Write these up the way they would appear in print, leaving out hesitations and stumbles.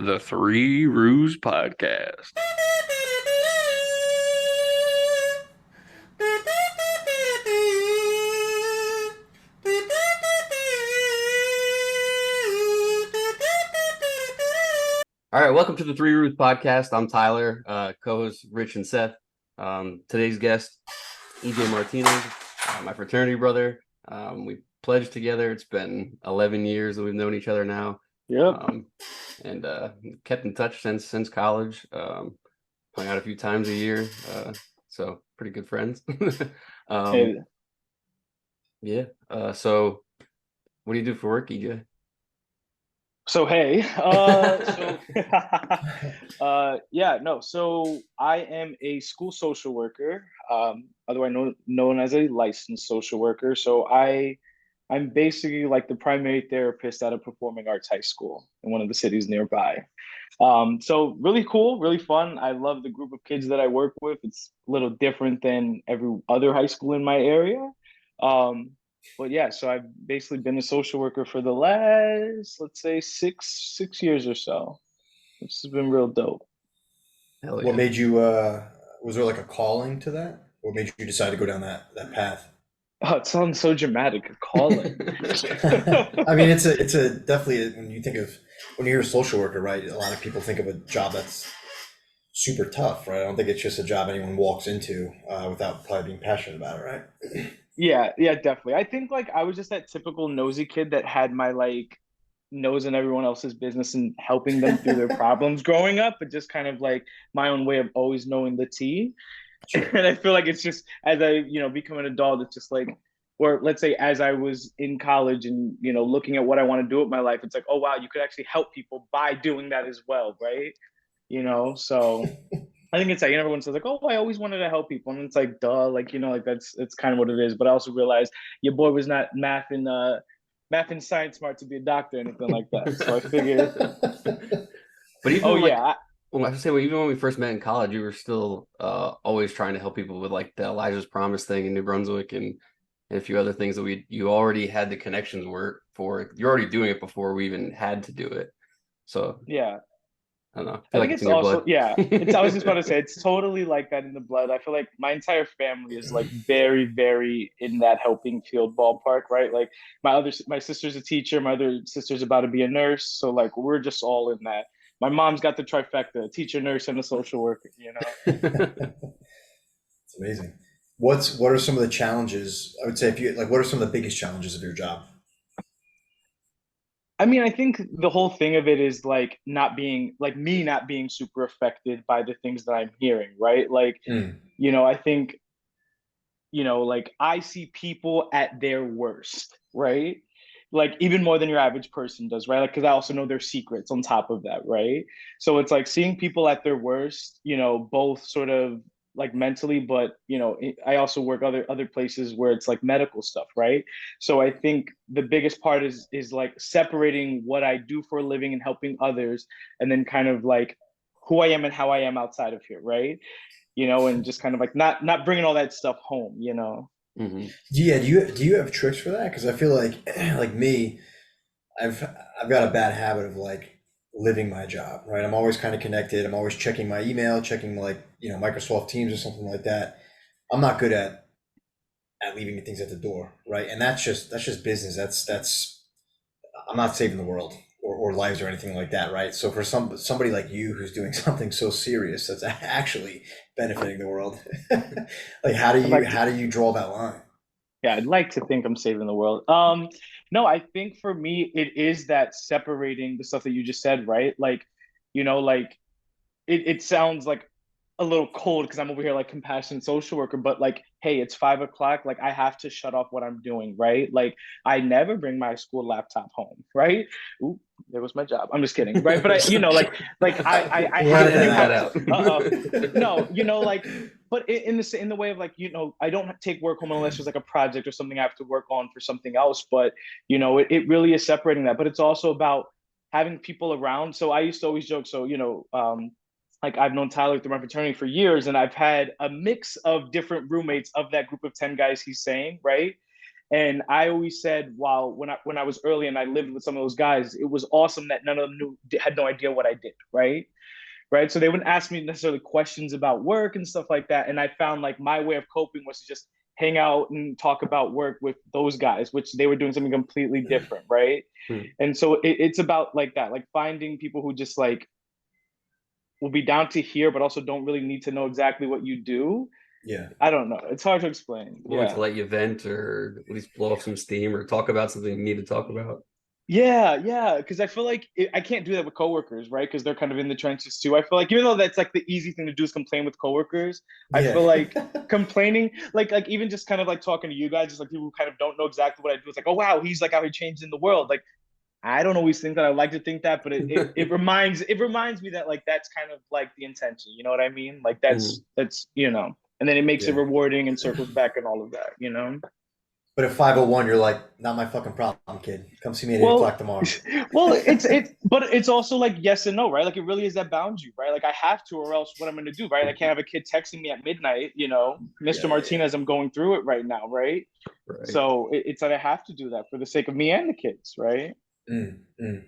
The Three RoOs podcast. All right, welcome to the Three RoOs podcast. I'm Tyler, co-host Rich and Seth. Today's guest, EJ Martinez, my fraternity brother. We pledged together. It's been 11 years that we've known each other now. Yep. And kept in touch since college. Hung out a few times a year. So pretty good friends. Hey, Yeah. So what do you do for work, EJ? so hey, yeah, no, so I am a school social worker, otherwise known as a licensed social worker. I'm basically like the primary therapist at a performing arts high school in one of the cities nearby. So really cool, really fun. I love the group of kids that I work with. It's a little different than every other high school in my area. Um, but yeah, so I've basically been a social worker for the last, let's say, six years or so, which has been real dope. Hell What yeah. made you was there like a calling to that? What made you decide to go down that path? Oh, it sounds so dramatic, a calling. I mean, it's a definitely when you think of when you hear social worker, right? A lot of people think of a job that's super tough, right? I don't think it's just a job anyone walks into without probably being passionate about it, right? Yeah, yeah, definitely. I think like I was just that typical nosy kid that had my like nose in everyone else's business and helping them through their problems growing up, but just kind of like my own way of always knowing the tea. Sure. And I feel like it's just as I, become an adult, it's just like, or let's say as I was in college and, looking at what I want to do with my life, it's like, oh wow, you could actually help people by doing that as well, right? So I think it's like everyone says like, oh, I always wanted to help people, and it's like, duh, like like that's it's kind of what it is. But I also realized your boy was not math and science smart to be a doctor or anything like that. So I figured, But oh even like, yeah, well, I have to say, well, even when we first met in college, you were still always trying to help people with like the Elijah's Promise thing in New Brunswick and a few other things that you already had the connections were for. You're already doing it before we even had to do it. So yeah. I don't know. I I feel like think it's it's in your also, blood. yeah. It's I was just about to say it's totally like that in the blood. I feel like my entire family is like very, very in that helping field ballpark, right? Like my sister's a teacher, my other sister's about to be a nurse, so like we're just all in that. My mom's got the trifecta: a teacher, nurse, and a social worker. It's amazing. What are some of the challenges? I would say if you like, what are some of the biggest challenges of your job? I mean, I think the whole thing of it is like not being like me not being super affected by the things that I'm hearing, right? Like, Mm, I think like I see people at their worst, right? Like even more than your average person does, right? Like, because I also know their secrets on top of that, right? So it's like seeing people at their worst, both sort of like mentally, but I also work other places where it's like medical stuff, right? So I think the biggest part is like separating what I do for a living and helping others, and then kind of like who I am and how I am outside of here, right? And just kind of like not bringing all that stuff home. Hmm. yeah, do you have tricks for that? Because I feel like like me, I've I've got a bad habit of like living my job, right? I'm always kind of connected. I'm always checking my email, checking like, Microsoft Teams or something like that. I'm not good at leaving things at the door, right? And that's just business. That's I'm not saving the world or lives or anything like that, right? So for somebody like you who's doing something so serious that's actually benefiting the world, like I'd like to, how do you draw that line? yeah, I'd like to think I'm saving the world. No, I think for me it is that separating the stuff that you just said, right? Like, like it sounds like a little cold because I'm over here like compassionate social worker, but like, hey, it's 5 o'clock. Like I have to shut off what I'm doing, right? Like I never bring my school laptop home, right? Ooh, there was my job. I'm just kidding, right? But like I We'll have edit Edit you that have that to. out. No, like, but in the way of like I don't take work home unless there's like a project or something I have to work on for something else. But it really is separating that. But it's also about having people around. So I used to always joke. So like I've known Tyler through my fraternity for years, and I've had a mix of different roommates of that group of 10 guys he's saying, right? And I always said, while when I was early and I lived with some of those guys, it was awesome that none of them had no idea what I did, right? Right. So they wouldn't ask me necessarily questions about work and stuff like that. And I found like my way of coping was to just hang out and talk about work with those guys, which they were doing something completely different, right? Hmm. And so it's about like that, like finding people who just like will be down to hear, but also don't really need to know exactly what you do. Yeah. I don't know. It's hard to explain. Willing to Yeah. let you vent or at least blow off some steam or talk about something you need to talk about. Yeah, yeah, because I feel like I can't do that with coworkers, right? Because they're kind of in the trenches too. I feel like even though that's like the easy thing to do is complain with coworkers, I Yeah. feel like complaining, like even just kind of like talking to you guys, just like people who kind of don't know exactly what I do. It's like, oh wow, he's like out here changing the world. Like I don't always think that. I like to think that, but it reminds me that like that's kind of like the intention. You know what I mean? Like Mhm. that's and then it makes it Yeah. rewarding and circles back and all of that. But at 5:01, you're like, not my fucking problem, kid. Come see me at 8 o'clock Well, tomorrow. well, but it's also like yes and no, right? Like it really is that boundary, right? Like I have to, or else what I'm going to do, right? I can't have a kid texting me at midnight, Mr. Yeah, yeah, Martinez, I'm going through it right now, right? Right. So it's that I have to do that for the sake of me and the kids, right? yeah. Mm.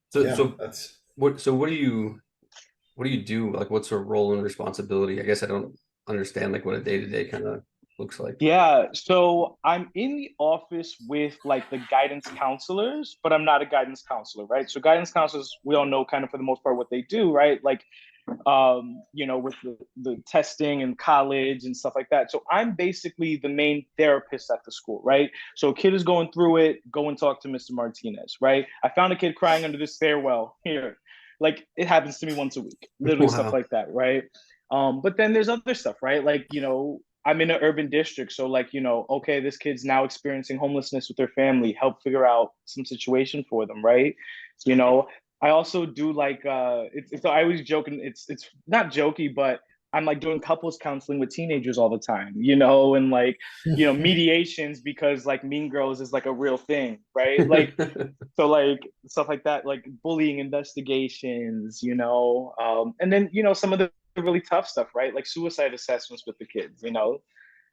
So Yeah, so that's what do you do? Like what's your role and responsibility? I guess I don't understand like what a day-to-day kind of looks like. Yeah, so I'm in the office with like the guidance counselors, but I'm not a guidance counselor, right? So guidance counselors, we all know kind of for the most part what they do, right? Like with the testing and college and stuff like that. So I'm basically the main therapist at the school, right? So a kid is going through it, go and talk to Mr. Martinez, right? I found a kid crying under the stairwell here. Like it happens to me once a week, literally stuff Wow. like that, right? But then there's other stuff, right? Like, I'm in an urban district. So like, okay, this kid's now experiencing homelessness with their family, help figure out some situation for them, right? You know, I also do like it's I always joke and it's not jokey, but I'm like doing couples counseling with teenagers all the time, and like, mediations because like Mean Girls is like a real thing, right? Like so like stuff like that, like bullying investigations, and then some of the really tough stuff, right? Like suicide assessments with the kids,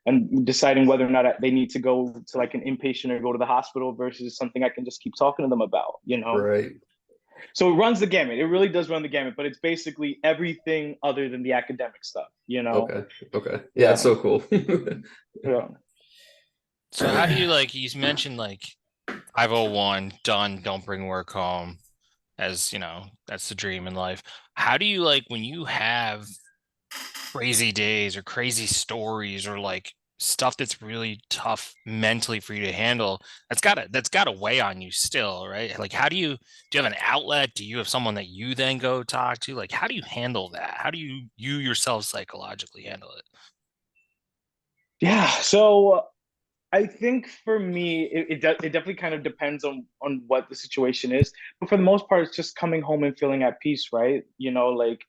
and deciding whether or not they need to go to like an inpatient or go to the hospital versus something I can just keep talking to them about. Right. So it runs the gamut. It really does run the gamut, but it's basically everything other than the academic stuff. Okay. Okay. Yeah, it's Yeah. so cool. Yeah. So how do you like you mentioned like 501 done, don't bring work home as that's the dream in life. How do you like when you have crazy days or crazy stories or like stuff that's really tough mentally for you to handle? That's gotta weigh on you still, right? Like how do you have an outlet? Do you have someone that you then go talk to? Like how do you handle that? How do you yourself psychologically handle it? Yeah. So I think for me, it definitely kind of depends on what the situation is. But for the most part, it's just coming home and feeling at peace, right? Like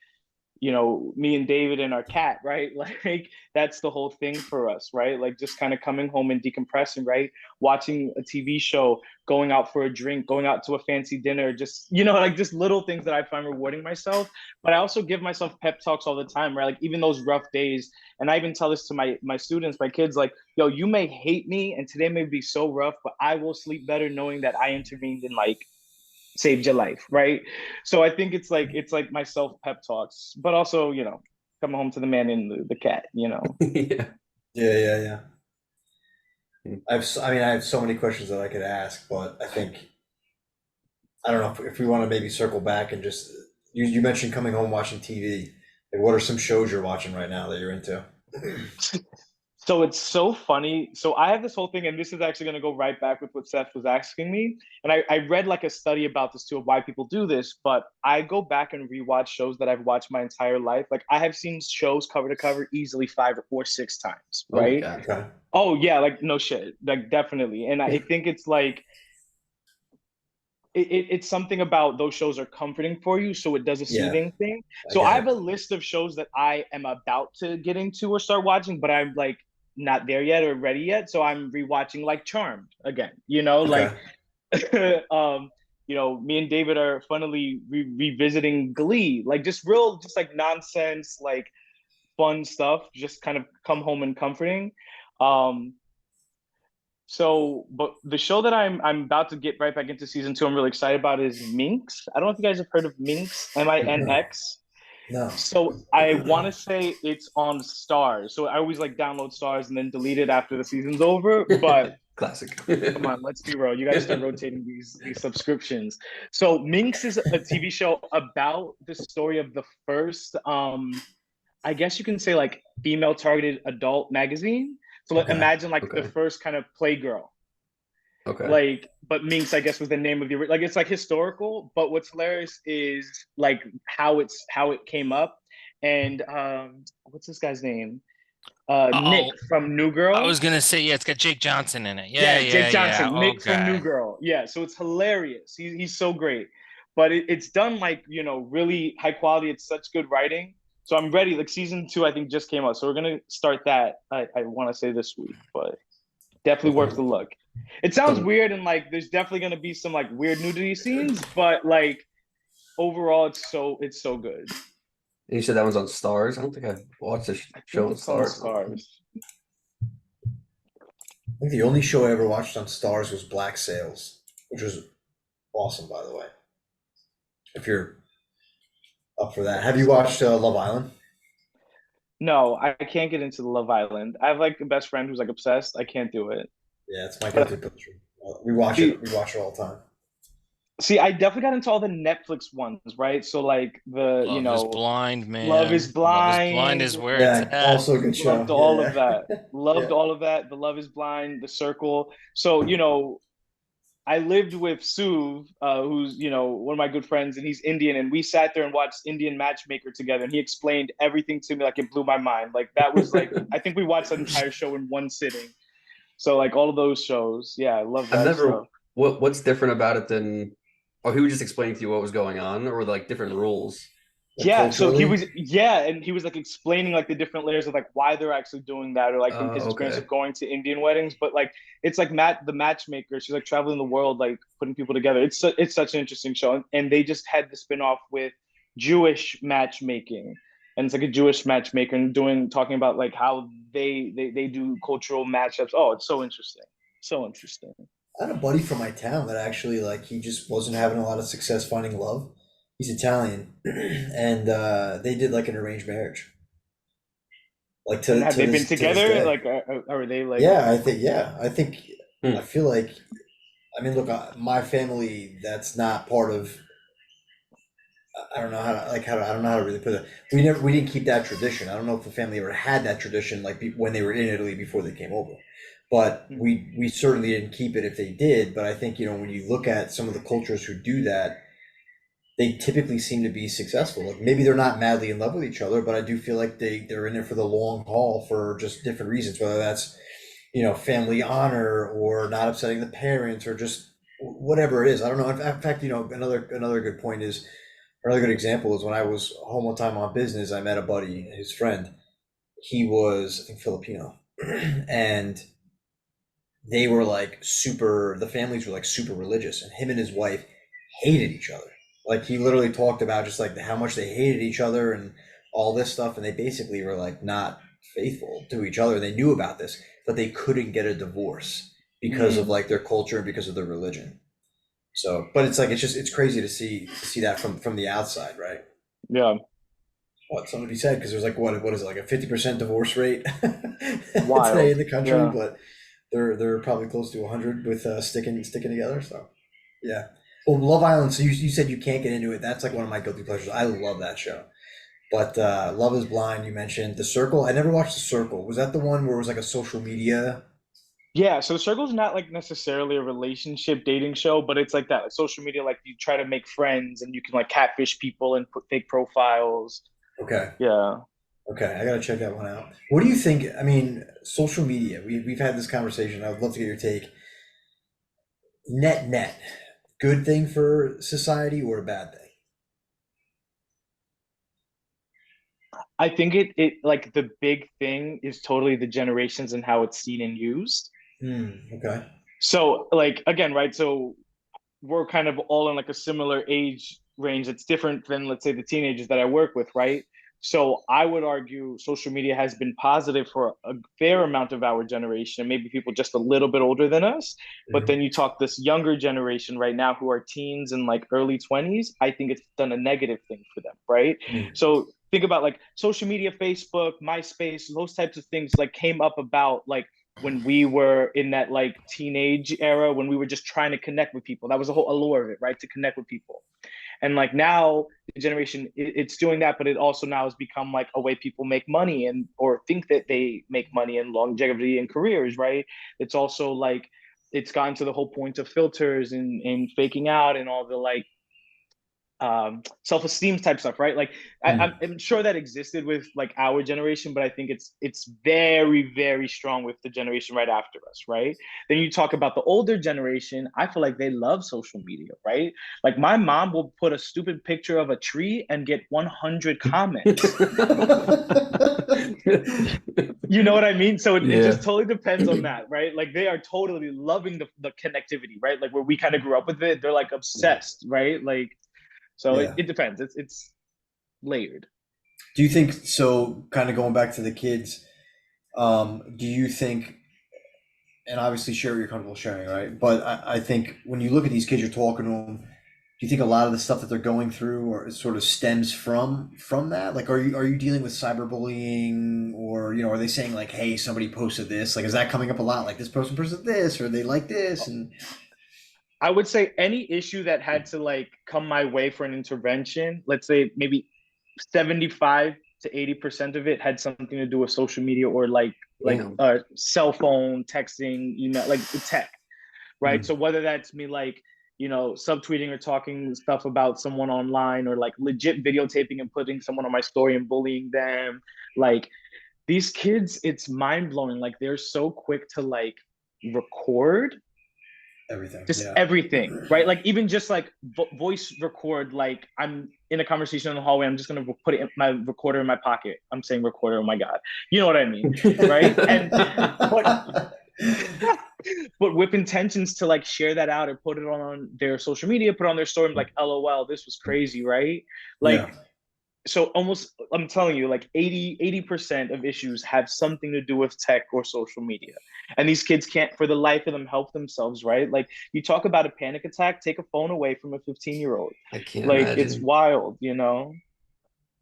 me and David and our cat, right? Like that's the whole thing for us, right? Like just kind of coming home and decompressing, right? Watching a TV show, going out for a drink, going out to a fancy dinner, just, like just little things that I find rewarding myself. But I also give myself pep talks all the time, right? Like even those rough days. And I even tell this to my students, my kids, like, yo, you may hate me and today may be so rough, but I will sleep better knowing that I intervened and like saved your life, right? So I think it's like my self pep talks, but also coming home to the man and the cat. Yeah. yeah, yeah, yeah. I have so many questions that I could ask, but I don't know if we want to maybe circle back and just you mentioned coming home watching TV. Like, what are some shows you're watching right now that you're into? So it's so funny. So I have this whole thing, and this is actually going to go right back with what Seth was asking me. And I read like a study about this too of why people do this, but I go back and rewatch shows that I've watched my entire life. Like I have seen shows cover to cover easily 5 or 6 times, Oh my right? God. Okay. Oh yeah, like no shit, like definitely. And I think it's like it's something about those shows are comforting for you, so it does a Yeah, soothing thing. I So I get have it. a list of shows that I am about to get into or start watching, but I'm like not there yet or ready yet. So I'm rewatching like Charmed again. Like Okay. me and David are funnily revisiting Glee, like just real, just like nonsense, like fun stuff, just kind of come home and comforting. Um, So, but the show that I'm about to get right back into season two, I'm really excited about is Minx. I don't know if you guys have heard of Minx, No, Minx. no. So I want to say it's on Stars. So I always like download Stars and then delete it after the season's over. But Classic. come on, let's be real. You got to start rotating these subscriptions. So Minx is a TV show about the story of the first I guess you can say like female targeted adult magazine. So like, Okay. imagine like the Okay. first kind of Playgirl. Okay. Like, but Minx, I guess, was the name of the like it's like historical. But what's hilarious is like how it came up, and what's this guy's name? Nick Oh, from New I Girl. was gonna say, yeah, it's got Jake Johnson in it. Yeah, Yeah, yeah, Jake yeah. Johnson, Nick from New Okay. Girl. Yeah, so it's hilarious. He's so great, but it's done like really high quality. It's such good writing. So I'm ready. Like season two, I think just came out, so we're gonna start that. I want to say this week, but definitely worth the Okay. look. It sounds Some, weird and like there's definitely gonna be some like weird nudity scenes, but like overall, it's so good. you said that one's on Stars. I don't think I've watched this I show think on it's on Stars. Stars. I think the only show I ever watched on Stars was Black Sails, which was awesome, by the way. If you're up for that, have you watched Love Island? No, I can't get into the Love Island. I have like a best friend who's like obsessed. I can't do it. Yeah, it's my But guilty pleasure. We watch see, it. We watch it all the time. see, I definitely got into all the Netflix ones, right? So like the, Love is blind, Love is man. Love is blind Blind, is where it's Yeah, at. also a good loved show. all of Yeah, that. yeah, Loved yeah. all of that. The Love is Blind, The Circle. So, I lived with Suv, who's, one of my good friends, and he's Indian, and we sat there and watched Indian Matchmaker together, and he explained everything to me like it blew my mind. Like that was like I think we watched that entire show in one sitting. So like all of those shows, yeah, I love I've that never. stuff. What's different about it than? Or he was just explaining to you what was going on, or like different rules. Like Yeah, so he culturally. was and he was like explaining like the different layers of like why they're actually doing that or like his experience Okay. of going to Indian weddings, but like it's like Matt the matchmaker, she's like traveling the world like putting people together. It's such an interesting show, and they just had the spin-off with Jewish matchmaking. And it's like a Jewish matchmaker and talking about like how they do cultural matchups. Oh, it's so interesting. So interesting. I had a buddy from my town that actually like he just wasn't having a lot of success finding love. He's Italian, and they did like an arranged marriage, like And have to they been this together? day. Like are they like Yeah, I think I Hmm. feel like I mean, look, my family that's not part of. I don't know how to I don't know how to really put it. We didn't keep that tradition. I don't know if the family ever had that tradition like when they were in Italy before they came over, but Mhm. we certainly didn't keep it if they did. But I think when you look at some of the cultures who do that, they typically seem to be successful. Like maybe they're not madly in love with each other, but I do feel like they're in it for the long haul for just different reasons, whether that's family honor or not upsetting the parents or just whatever it is. I don't know. In fact, another good point is another good example is when I was home one time on business, I met a buddy, his friend. He was, I think, Filipino, and they were like the families were like super religious, and him and his wife hated each other. Like he literally talked about just like how much they hated each other and all this stuff, and they basically were like not faithful to each other. They knew about this, but they couldn't get a divorce because of Mm, like their culture and because of their religion. So, but it's like it's crazy to see that from the outside, right? yeah. What something to be said because there's like what is it like a 50% divorce rate today Wild. in the country, Yeah. but they're probably close to 100 with sticking together. So yeah. Well, Love Island. So you said you can't get into it. That's like one of my guilty pleasures. I love that show. But Love Is Blind. You mentioned The Circle. I never watched The Circle. Was that the one where it was like a social media? Yeah, so Circle's not like necessarily a relationship dating show, but it's like that. Like social media, like you try to make friends and you can like catfish people and put fake profiles. Okay. Yeah. Okay. I gotta check that one out. What do you think? I mean, social media. We've had this conversation. I would love to get your take. Net, good thing for society or a bad thing? I think it like the big thing is totally the generations and how it's seen and used. Okay. So like again, right? So we're kind of all in like a similar age range. It's different than let's say the teenagers that I work with, right? So I would argue social media has been positive for a fair amount of our generation, and maybe people just a little bit older than us. But Mhm. then you talk this younger generation right now who are teens and like early 20s, I think it's done a negative thing for them, right? Mhm. So think about like social media, Facebook, MySpace, those types of things like came up about like when we were in that like teenage era when we were just trying to connect with people. That was the whole allure of it, right? To connect with people. And like now the generation it's doing that, but it also now has become like a way people make money and or think that they make money and longevity in careers, right? It's also like it's gotten to the whole point of filters and faking out and all the like self-esteem type stuff, right? Like Mhm. I'm sure that existed with like our generation, but I think it's very very strong with the generation right after us, right? Then you talk about the older generation. I feel like they love social media, right? Like my mom will put a stupid picture of a tree and get 100 comments. You know what I mean? So it Yeah. just totally depends on that, right? Like they are totally loving the connectivity, right? Like where we kind of grew up with it, they're like Yeah. obsessed, right? Like so Yeah. it depends. It's layered. Do you think so? Kind of going back to the kids, do you think, and obviously share what you're comfortable sharing, right? But I think when you look at these kids, you're talking to them. Do you think a lot of the stuff that they're going through or sort of stems from that? Like, are you dealing with cyberbullying, or are they saying like, "Hey, somebody posted this"? Like, is that coming up a lot? Like, this person posted this, or they like this, and I would say any issue that had to like come my way for an intervention, let's say maybe 75 to 80% of it had something to do with social media or like Damn. cell phone texting, like tech, right? mm, So whether that's me like, subtweeting or talking stuff about someone online or like legit videotaping and putting someone on my story and bullying them, like these kids, it's mind blowing. Like they're so quick to like record everything? just Yeah. everything, right? Like even just like voice record, like I'm in a conversation in the hallway, I'm just gonna put my recorder in my pocket. I'm saying recorder, oh my God. You know what I mean? Right. And but but with intentions to like share that out or put it on their social media, put it on their story, like, LOL, this was crazy, right? Yeah. Like so almost I'm telling you like 80% of issues have something to do with tech or social media, and these kids can't for the life of them help themselves, right? Like you talk about a panic attack, take a phone away from a 15-year-old. I can't Like it's imagine. wild.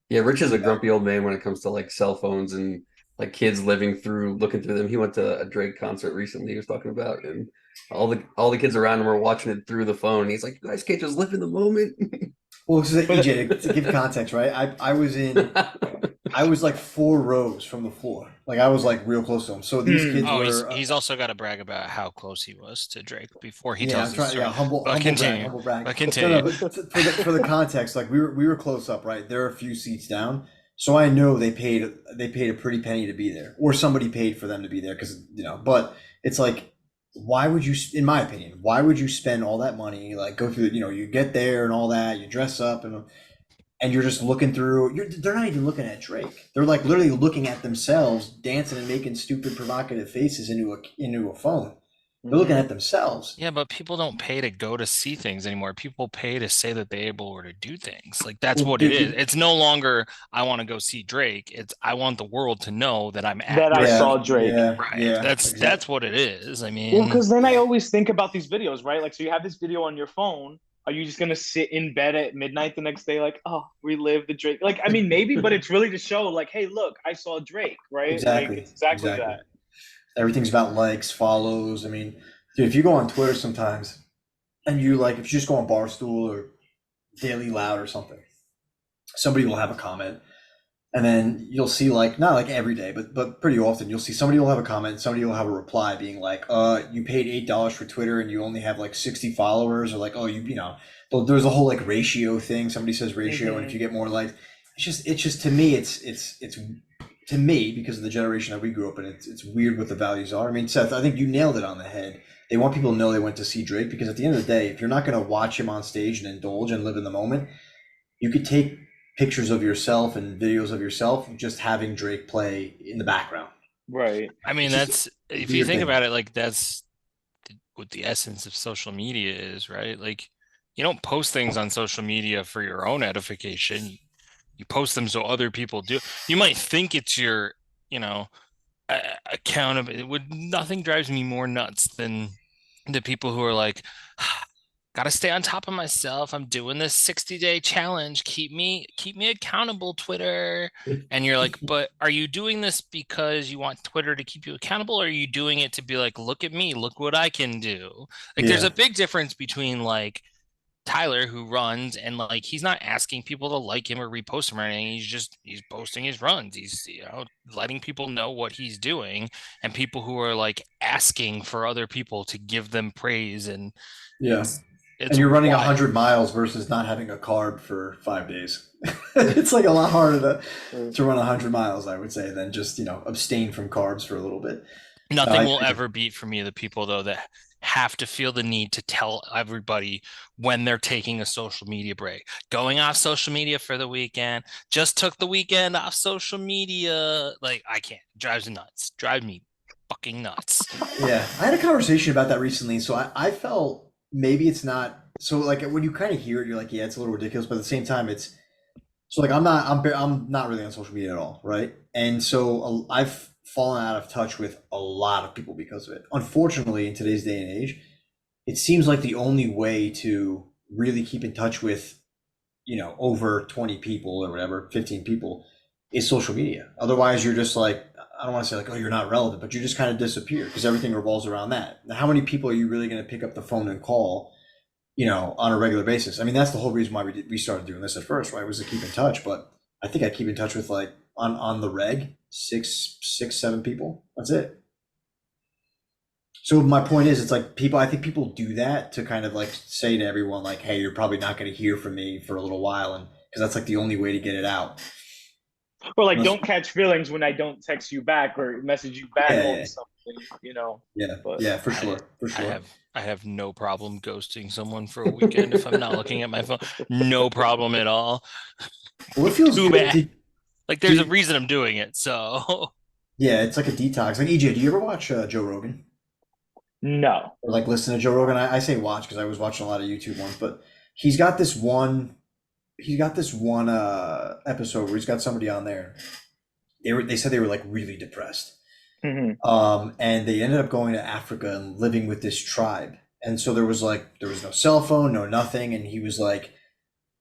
Yeah, Rich is a Yeah. grumpy old man when it comes to like cell phones and like kids looking through them. He went to a Drake concert recently. He was talking about, and all the kids around him were watching it through the phone. He's like, "You guys can't just live in the moment." Well, so But EJ, to give context, right? I was like 4 rows from the floor. Like I was like real close to him. So these kids Oh, he's were, he's also got to brag about how close he was to Drake before he yeah, tells I'm his trying, yeah, story. humble, But humble brag, continue. humble brag. But No, continue. no, but for the context, like we were close up, right? There are a few seats down, so I know they paid a pretty penny to be there, or somebody paid for them to be there, because But it's like, why would you, in my opinion, why would you spend all that money, like go through, you get there and all that, you dress up and you're just looking through. They're not even looking at Drake. They're like literally looking at themselves, dancing and making stupid, provocative faces into a phone. They're looking Mhm. at themselves. Yeah, but people don't pay to go to see things anymore. People pay to say that they're able to do things. Like that's Well, what it dude, is. It's no longer I want to go see Drake. It's I want the world to know that I'm at that I Drake. yeah, saw Drake. yeah, Right. yeah, That's exactly. what it is. I Well, mean, because then I always think about these videos, right? Like, so you have this video on your phone. Are you just gonna sit in bed at midnight the next day, like, oh, relive the Drake? Like, I mean, maybe, but it's really to show, like, hey, look, I saw Drake, right? Like, Exactly, it's exactly exactly. that. Everything's about likes, follows. I mean, dude, if you go on Twitter sometimes and if you just go on Barstool or Daily Loud or something, somebody will have a comment. And then you'll see, like, not like every day, but pretty often you'll see somebody will have a comment, somebody will have a reply being like, you paid $8 for Twitter and you only have like 60 followers, or like, oh, there's a whole like ratio thing. Somebody says ratio, and if Mm-hmm. you get more likes, it's just to me, it's to me, because of the generation that we grew up in, it's weird what the values are. I mean, Seth, I think you nailed it on the head. They want people to know they went to see Drake, because at the end of the day, if you're not going to watch him on stage and indulge and live in the moment, you could take pictures of yourself and videos of yourself just having Drake play in the background. Right. I mean, It's just that's a if you weird think thing. about it, like that's what the essence of social media is, right? Like you don't post things on social media for your own edification. You post them so other people do. You might think it's your, you know, account of it. Nothing drives me more nuts than the people who are like, gotta stay on top of myself. I'm doing this 60-day challenge. Keep me accountable, Twitter. And you're like, but are you doing this because you want Twitter to keep you accountable, or are you doing it to be like, look at me, look what I can do? Like there's Yeah. a big difference between like Tyler who runs and like he's not asking people to like him or repost him or anything. He's posting his runs. He's letting people know what he's doing, and people who are like asking for other people to give them praise, and Yeah. it's And you're running wild. 100 miles versus not having a carb for 5 days. It's like a lot harder to run 100 miles, I would say, than just, abstain from carbs for a little bit. Nothing I will think, ever beat for me the people though that have to feel the need to tell everybody when they're taking a social media break. Going off social media for the weekend. Just took the weekend off social media. Like I can't. Drives me nuts. Drives me fucking nuts. yeah, I had a conversation about that recently. So I felt maybe it's not. So like when you kind of hear it, you're like, yeah, it's a little ridiculous. But at the same time, it's so like I'm not really on social media at all, right? And so I've fallen out of touch with a lot of people because of it. Unfortunately, in today's day and age, it seems like the only way to really keep in touch with, over 20 people or whatever, 15 people is social media. Otherwise, you're just like, I don't want to say like, oh, you're not relevant, but you just kind of disappear because everything revolves around that. Now, how many people are you really going to pick up the phone and call, on a regular basis? I mean, that's the whole reason why we started doing this at first, right? Was to keep in touch. But I think I keep in touch with like on the reg, six, 7 people. That's it. So my point is, it's like people. I think people do that to kind of like say to everyone, like, "Hey, you're probably not going to hear from me for a little while," and because that's like the only way to get it out. Or like, Unless, don't catch feelings when I don't text you back or message you back yeah, on yeah, something. yeah, But yeah, for I sure, for I sure. have I have no problem ghosting someone for a weekend if I'm not looking at my phone. No problem at all. Well, it feels Too good. bad. Like there's a Did reason I'm doing it. So yeah, it's like a detox. Like EJ, do you ever watch Joe Rogan no. or like listen to Joe Rogan? I say watch because I was watching a lot of YouTube ones, but he's got this one. He's got this one episode where he's got somebody on there. They said they were like really depressed. Hmm. And they ended up going to Africa and living with this tribe. And so there was no cell phone, no nothing, and he was like,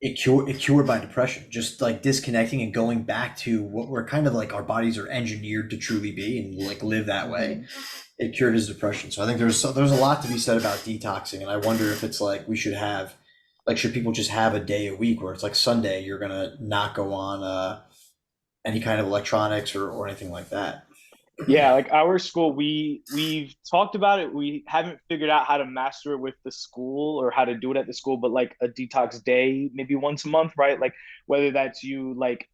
it cured my depression, just like disconnecting and going back to what we're kind of like our bodies are engineered to truly be and like live that way. It cured his depression. So I think there's a lot to be said about detoxing, and I wonder if it's like we should have like should people just have a day a week where it's like Sunday you're gonna not go on any kind of electronics or anything like that. Yeah, like our school, we've talked about it. We haven't figured out how to master it with the school or how to do it at the school, but like a detox day, maybe once a month, right? Like whether that's you like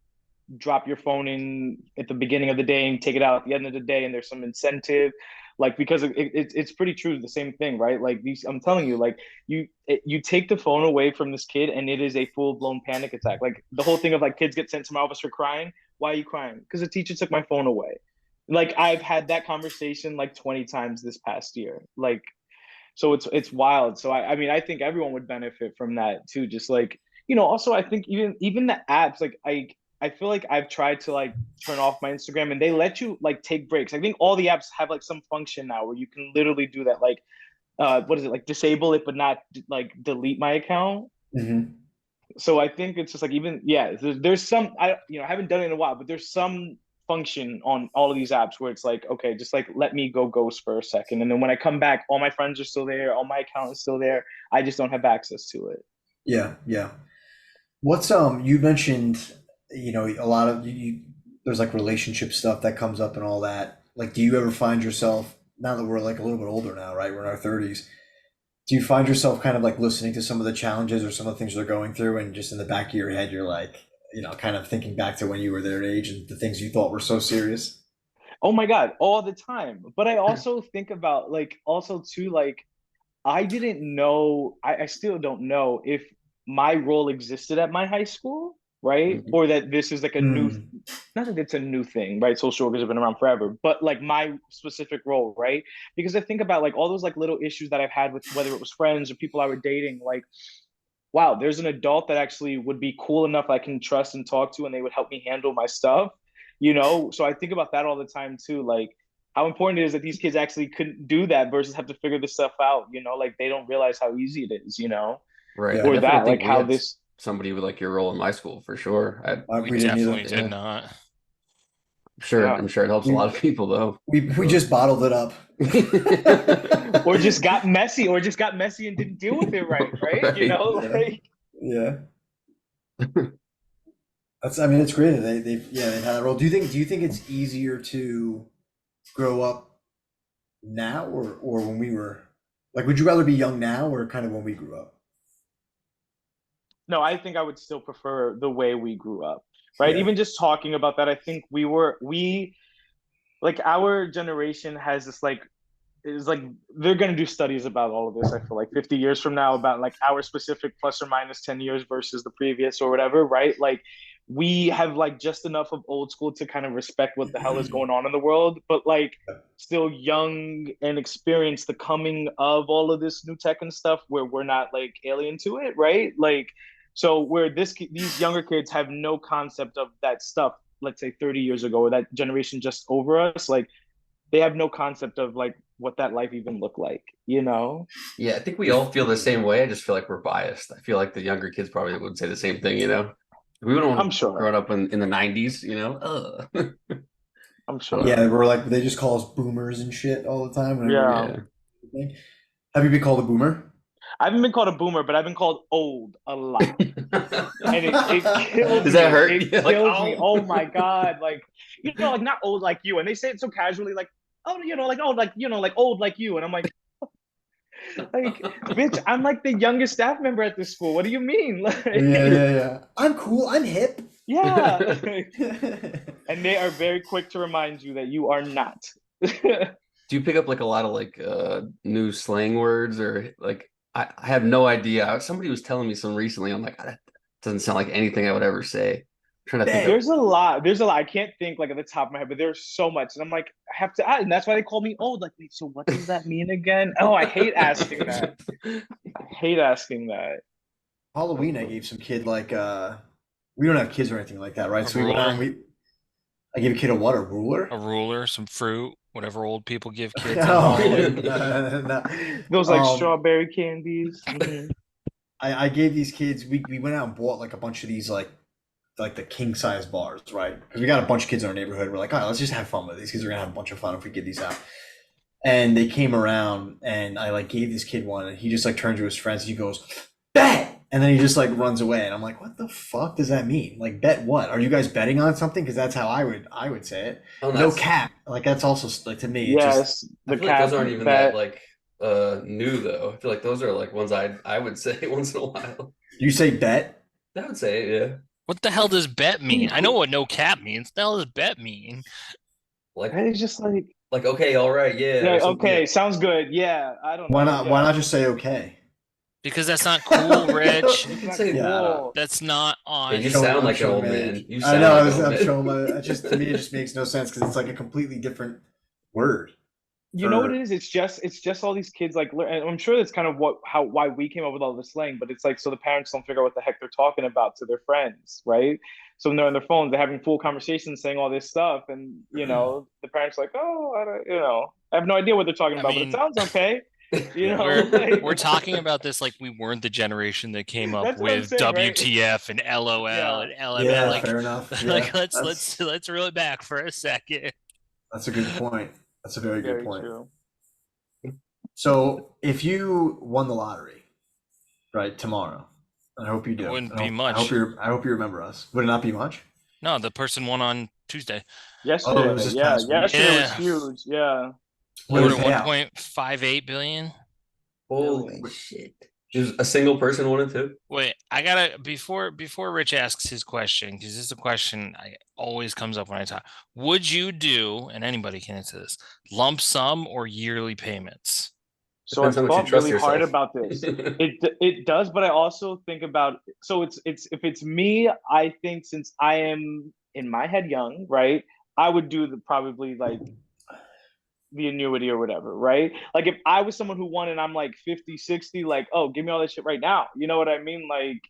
drop your phone in at the beginning of the day and take it out at the end of the day, and there's some incentive, like because it's pretty true, the same thing, right? Like these, I'm telling you, like you take the phone away from this kid, and it is a full blown panic attack. Like the whole thing of like kids get sent to my office for crying. Why are you crying? Because the teacher took my phone away. Like I've had that conversation like 20 times this past year. Like so it's wild. So I mean I think everyone would benefit from that too. Just like also I think even the apps, like I feel like I've tried to like turn off my Instagram and they let you like take breaks. I think all the apps have like some function now where you can literally do that. Like what is it, like disable it but not like delete my account. Hmm. So I think it's just like even yeah, there's some I haven't done it in a while, but there's some function on all of these apps where it's like okay, just like let me go ghost for a second, and then when I come back, all my friends are still there, all my account is still there. I just don't have access to it. Yeah, yeah. What's you mentioned, a lot of there's like relationship stuff that comes up and all that. Like, do you ever find yourself now that we're like a little bit older now, right? We're in our 30s. Do you find yourself kind of like listening to some of the challenges or some of the things they're going through, and just in the back of your head, you're like, kind of thinking back to when you were their age and the things you thought were so serious? Oh my god, all the time. But I also think about like also too like I didn't know, I still don't know if my role existed at my high school, right? Mhm. Or that this is like a new, Mm, not that it's a new thing, right? Social workers have been around forever, but like my specific role, right? Because I think about like all those like little issues that I've had with whether it was friends or people I were dating, like wow, there's an adult that actually would be cool enough I can trust and talk to, and they would help me handle my stuff, you know? So I think about that all the time too. Like how important it is that these kids actually couldn't do that versus have to figure this stuff out, you know? Like they don't realize how easy it is, you know? Right. I Yeah. Or definitely that, think like we how had this, somebody with like your role in my school for sure. I'm We We didn't definitely either. did Yeah. not. sure. yeah. I'm sure it helps a lot of people though. We just bottled it up. Or just got messy, or just got messy and didn't deal with it right? You Right. know, Yeah. like Yeah. I mean, it's great that they've had that role. Do you think it's easier to grow up now or when we were like, would you rather be young now or kind of when we grew up? no, I think I would still prefer the way we grew up, right? Yeah. Even just talking about that, I think we like our generation has this like is like they're going to do studies about all of this. I feel like 50 years from now about like our specific plus or minus 10 years versus the previous or whatever, right? Like we have like just enough of old school to kind of respect what the hell is going on in the world, but like still young and experience the coming of all of this new tech and stuff where we're not like alien to it, right? Like so where these younger kids have no concept of that stuff, let's say 30 years ago, or that generation just over us, like they have no concept of like what that life even looked like, you know? Yeah, I think we all feel the same way. I just feel like we're biased. I feel like the younger kids probably would say the same thing, you know? We would I'm have sure. grown up in the 90s, you know? Ugh. I'm sure. Yeah, we're like they just call us boomers and shit all the time whenever Yeah. Yeah. we have you been called a boomer? I haven't been called a boomer, but I've been called old a lot. And it kills Does me. that hurt? It Yeah, like, kills me. oh. Oh my God. Like, you know, like not old like you. And they say it so casually, like, oh, you know, like, oh, like, you know, like old like you. And I'm like, bitch, I'm like the youngest staff member at this school. What do you mean? Yeah. I'm cool. I'm hip. Yeah. And they are very quick to remind you that you are not. Do you pick up like a lot of like new slang words or like I have no idea. Somebody was telling me some recently. I'm like, that doesn't sound like anything I would ever say. I'm trying to think of There's a lot. There's a lot. I can't think like at the top of my head, but there's so much. And I'm like, I have to add, and that's why they call me old. Like, wait, so what does that mean again? Oh, I hate asking that. I hate asking that. Halloween, I gave some kid like we don't have kids or anything like that, right? A So we went ruler? on. I gave a kid a what? A ruler? A ruler, some fruit, whatever old people give kids on Oh, Halloween. no. Those like strawberry candies. Mhm. I gave these kids. We went out and bought like a bunch of these like the king size bars, right? Because we got a bunch of kids in our neighborhood. We're like, all right, let's just have fun with it. These kids are gonna have a bunch of fun if we give these out. And they came around, and I like gave this kid one, and he just like turned to his friends. And he goes, "Bet!" And then he just like runs away, and I'm like, "What the fuck does that mean? Like, bet what? Are you guys betting on something? Because that's how I would say it. Oh, No that's, cap. Like that's also like to me. It just Yes, I the feel like cap those aren't even that bet. like new though. I feel like those are like ones I would say once in a while. you say bet. I would say it, yeah. What the hell does bet mean? I know what no cap means. What the hell does bet mean? Like It's just like okay, all right, yeah, yeah, or something. okay, Yeah. sounds good. Yeah, I don't Why know. not? Yeah. Why not just say okay? Because that's not cool, Rich. You It's can not say Yeah, I don't- cool. That's not Yeah, you on. Showing- sound I'm like an showing old my man. age. You I sound know. like I an was. old I'm man. showing my. It just to me, it just makes no sense because it's like a completely different word. You know what For it is? It's just all these kids like and I'm sure that's kind of why we came up with all this slang, but it's like so the parents don't figure out what the heck they're talking about to their friends, right? So when they're on their phones, they're having full conversations saying all this stuff, and you know, the parents are like, oh, I don't, you know, I have no idea what they're talking I about, but it mean, sounds okay. You know, we're like we're talking about this like we weren't the generation that came up that's what I'm with saying, right? WTF and LOL Yeah, and LML. yeah, Like, fair enough. like Yeah, let's reel it back for a second. that's a good point. That's a very good very point. true. So if you won the lottery, right, tomorrow, and I hope you It do. wouldn't I be hope, much. I hope you remember us. Would it not be much? No, the person won on Tuesday. Oh, it Yesterday, was this yeah, past week. yesterday was Yeah. huge. Yeah, What What did at it pay out? 1.58 billion? Holy shit. Just a single person wanted to? Wait, I gotta before Rich asks his question, because this is a question I always comes up when I talk. Would you do, and anybody can answer this, lump sum or yearly payments? so I've Depends how much you thought trust really hard yourself. about this. It does, but I also think about so it's if it's me, I think since I am in my head young, right? I would do the probably like the annuity or whatever, right? Like if I was someone who won and I'm like 50, 60, like, oh, give me all that shit right now. You know what I mean? Like,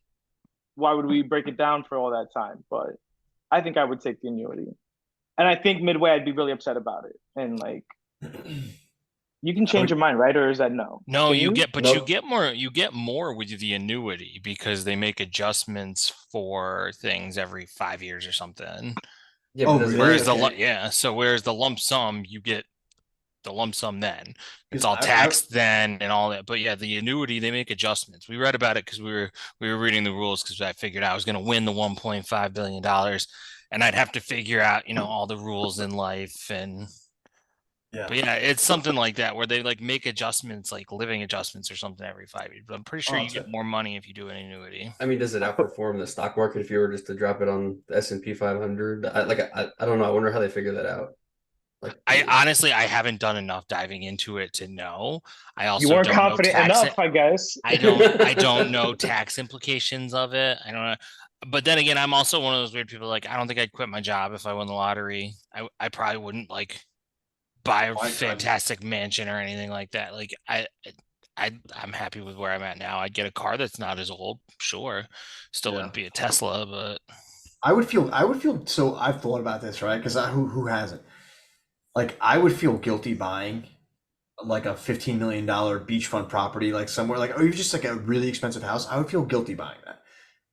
why would we break it down for all that time? But I think I would take the annuity. And I think midway I'd be really upset about it. And like you can change your mind, right? Or is that no? No, Can you get, but Nope. you get more with the annuity because they make adjustments for things every 5 years or something. Yeah, Oh, but does it, really? Whereas Okay. so whereas the lump sum, you get the lump sum then. It's Because all taxed then and all that. But yeah, the annuity, they make adjustments. We read about it because we were reading the rules because I figured I was going to win the $1.5 billion and I'd have to figure out, all the rules in life and yeah. but yeah, it's something like that where they like make adjustments, like living adjustments or something every 5 years. But I'm pretty sure Oh, you get more money if you do an annuity. I mean, does it outperform the stock market if you were just to drop it on the S&P 500? I don't know. I wonder how they figure that out. Like, I honestly I haven't done enough diving into it to know. I you also weren't don't know confident tax. enough, I guess. I don't know tax implications of it. I don't know. But then again, I'm also one of those weird people like I don't think I'd quit my job if I won the lottery. I probably wouldn't like buy a fantastic mansion or anything like that. Like I'm happy with where I'm at now. I'd get a car that's not as old, sure. Still Yeah. wouldn't be a Tesla, but I would feel so I've thought about this, right? Because who hasn't? Like I would feel guilty buying like a $15 million beachfront property, like somewhere like, or even just like a really expensive house. I would feel guilty buying that.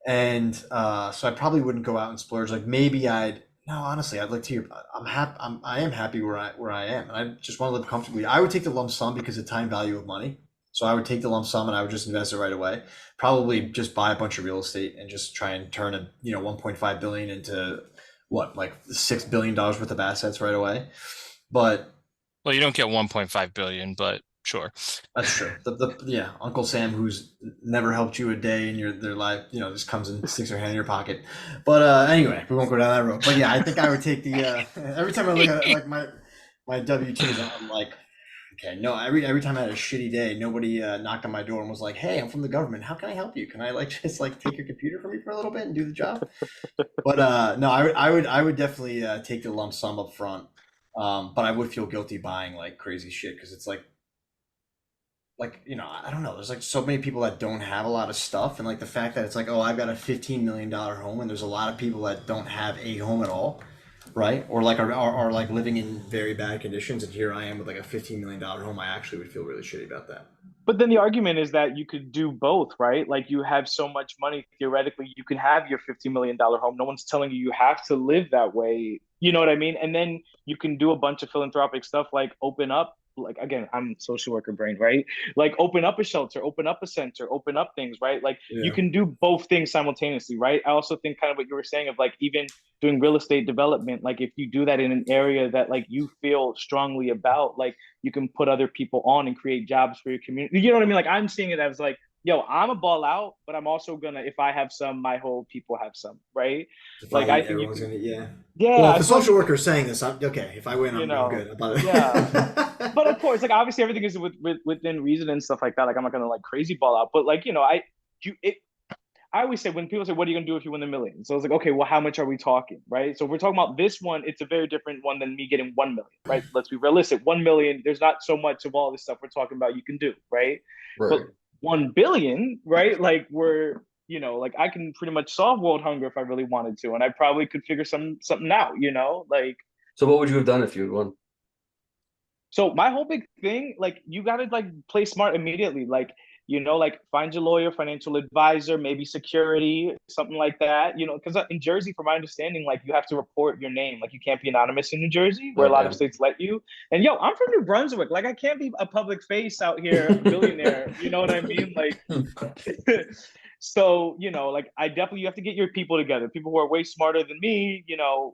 And so I probably wouldn't go out and splurge. Like maybe no, honestly, I'd like to hear, I am happy where I am. And I just want to live comfortably. I would take the lump sum because of time value of money. So I would take the lump sum and I would just invest it right away. Probably just buy a bunch of real estate and just try and turn 1.5 billion into what, like $6 billion worth of assets right away. But well, you don't get 1.5 billion, but sure. that's true. Yeah, Uncle Sam, who's never helped you a day in their life, just comes and sticks her hand in your pocket. But anyway, we won't go down that road. But yeah, I think I would take the every time I look at like my W-2s, I'm like, okay, no. Every time I had a shitty day, nobody knocked on my door and was like, "Hey, I'm from the government. How can I help you? Can I just take your computer from you for a little bit and do the job?" But no, I would definitely take the lump sum up front. But I would feel guilty buying like crazy shit because it's like I don't know, there's like so many people that don't have a lot of stuff, and like the fact that it's like, oh, I've got a $15 million home, and there's a lot of people that don't have a home at all, right? Or like are like living in very bad conditions, and here I am with like a $15 million home. I actually would feel really shitty about that. But then the argument is that you could do both, right? Like you have so much money, theoretically, you can have your $50 million home. No one's telling you have to live that way. You know what I mean? And then you can do a bunch of philanthropic stuff like open up, like again, I'm social worker brain, right? Like open up a shelter, open up a center, open up things, right? Like you Yeah. can do both things simultaneously, right? I also think kind of what you were saying of like even doing real estate development, like if you do that in an area that like you feel strongly about, like you can put other people on and create jobs for your community. You know what I mean? Like I'm seeing it as like, yo, I'm a ball out, but I'm also gonna, if I have some, my whole people have some, right? If I Like I eat, think you everyone's can, gonna eat. Yeah. yeah, Well, if I the feel like social you worker can, is saying this, okay. If I win, you I'm know, good. By yeah. the But of course, like obviously everything is within reason and stuff like that. Like I'm not gonna like crazy ball out, but like you it. I always say when people say, "What are you gonna do if you win the million?" So I was like, "Okay, well, how much are we talking, right?" So if we're talking about this one, it's a very different one than me getting 1 million, right? Let's be realistic. 1 million, there's not so much of all this stuff we're talking about you can do, right? But right. 1 billion, right? Like like I can pretty much solve world hunger if I really wanted to, and I probably could figure something out, like So what would you have done if you had won? so my whole big thing, like you gotta like play smart immediately. Like, like find your lawyer, financial advisor, maybe security, something like that. Because in Jersey, from my understanding, like you have to report your name. Like you can't be anonymous in New Jersey, where a lot of Okay. states let you. And yo, I'm from New Brunswick. Like I can't be a public face out here, a billionaire. You know what I mean? Like so, like I definitely, you have to get your people together, people who are way smarter than me,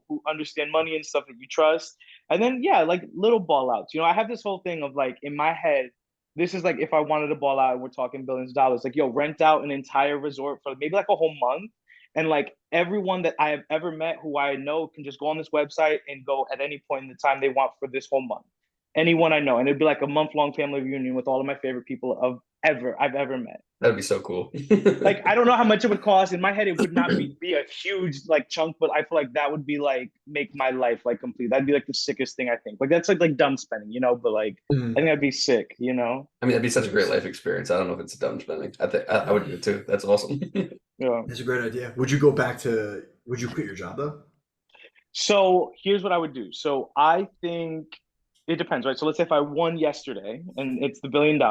who understand money and stuff that you trust. And then, yeah, like little ball outs. I have this whole thing of like in my head, this is like if I wanted to ball out and we're talking billions of dollars, like, yo, rent out an entire resort for maybe like a whole month. And like everyone that I have ever met who I know can just go on this website and go at any point in the time they want for this whole month. anyone I know, and it'd be like a month-long family reunion with all of my favorite people I've ever met. That'd be so cool. Like, I don't know how much it would cost. In my head, it would not be a huge like chunk, but I feel like that would be like make my life like complete. That'd be like the sickest thing I think. Like that's like dumb spending, you know, but like I think that'd be sick, you know? I mean, that'd be such a great life experience. I don't know if it's dumb spending. I think I would do it too. That's awesome. Yeah. That's a great idea. Would you quit your job though? So here's what I would do. So I think it depends, right? So let's say if I won yesterday and it's the $1 billion,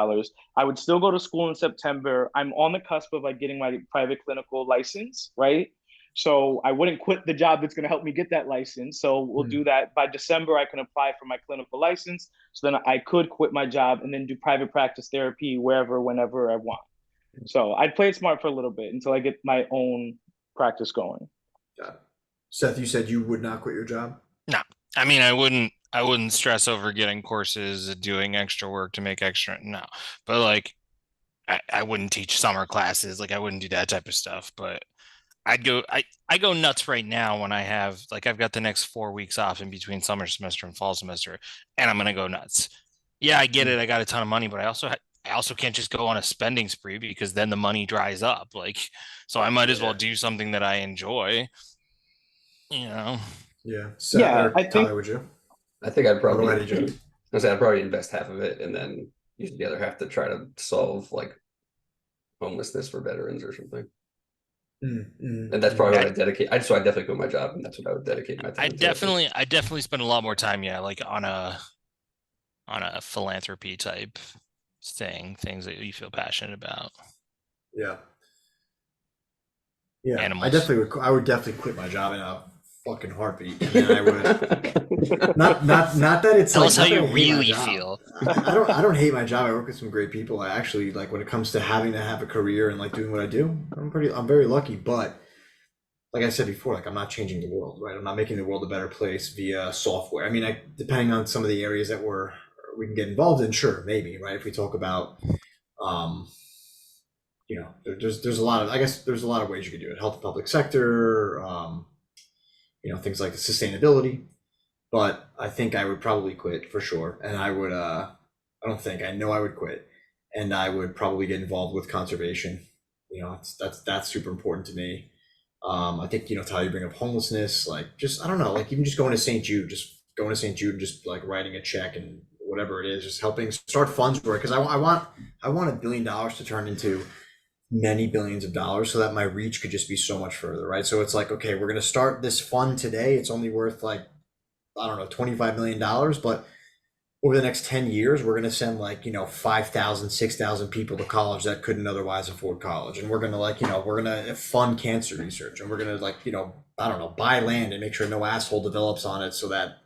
I would still go to school in September. I'm on the cusp of like getting my private clinical license, right? So I wouldn't quit the job that's going to help me get that license. So we'll do that by December. I can apply for my clinical license. So then I could quit my job and then do private practice therapy wherever, whenever I want. So I'd play it smart for a little bit until I get my own practice going. Got it. Seth, you said you would not quit your job? No, I mean, I wouldn't stress over getting courses, doing extra work to make extra. No, but like, I wouldn't teach summer classes. Like, I wouldn't do that type of stuff. But I go nuts right now when I have like I've got the next 4 weeks off in between summer semester and fall semester, and I'm gonna go nuts. Yeah, I get it. I got a ton of money, but I also can't just go on a spending spree because then the money dries up. Like, so I might as well do something that I enjoy. You know. Yeah. Seth, Yeah, or I think Tyler, would you? I think I'd Or probably, go ahead, EJ. I'd probably invest half of it and then use the other half to try to solve like homelessness for veterans or something. And that's probably what I dedicate. So I definitely quit my job, and that's what I would dedicate my time to. I definitely spend a lot more time, yeah, like on a philanthropy type thing, things that you feel passionate about. Yeah. Yeah. Animals. I would definitely quit my job in a fucking heartbeat. And then I would not that it's Tell like us how not that you I hate my really job. feel. I don't hate my job. I work with some great people. I actually like when it comes to having to have a career and like doing what I do, I'm very lucky, but like I said before, like I'm not changing the world, right? I'm not making the world a better place via software. I mean, depending on some of the areas that we can get involved in, sure, maybe, right? If we talk about, you know, there's a lot of, I guess there's a lot of ways you could do it. Health, public sector, you know, things like sustainability. But I think I would probably quit for sure, and I would. I know I would quit, and I would probably get involved with conservation. You know, that's super important to me. I think, you know, Tyler, you bring up homelessness, like just I don't know, like even just going to St. Jude, and just like writing a check and whatever it is, just helping start funds for it because I want $1 billion to turn into many billions of dollars so that my reach could just be so much further, right? So it's like, okay, we're gonna start this fund today. It's only worth like I don't know, $25 million, but over the next 10 years, we're going to send like, you know, 5,000, 6,000 people to college that couldn't otherwise afford college. And we're going to like, you know, we're going to fund cancer research and we're going to like, you know, I don't know, buy land and make sure no asshole develops on it so that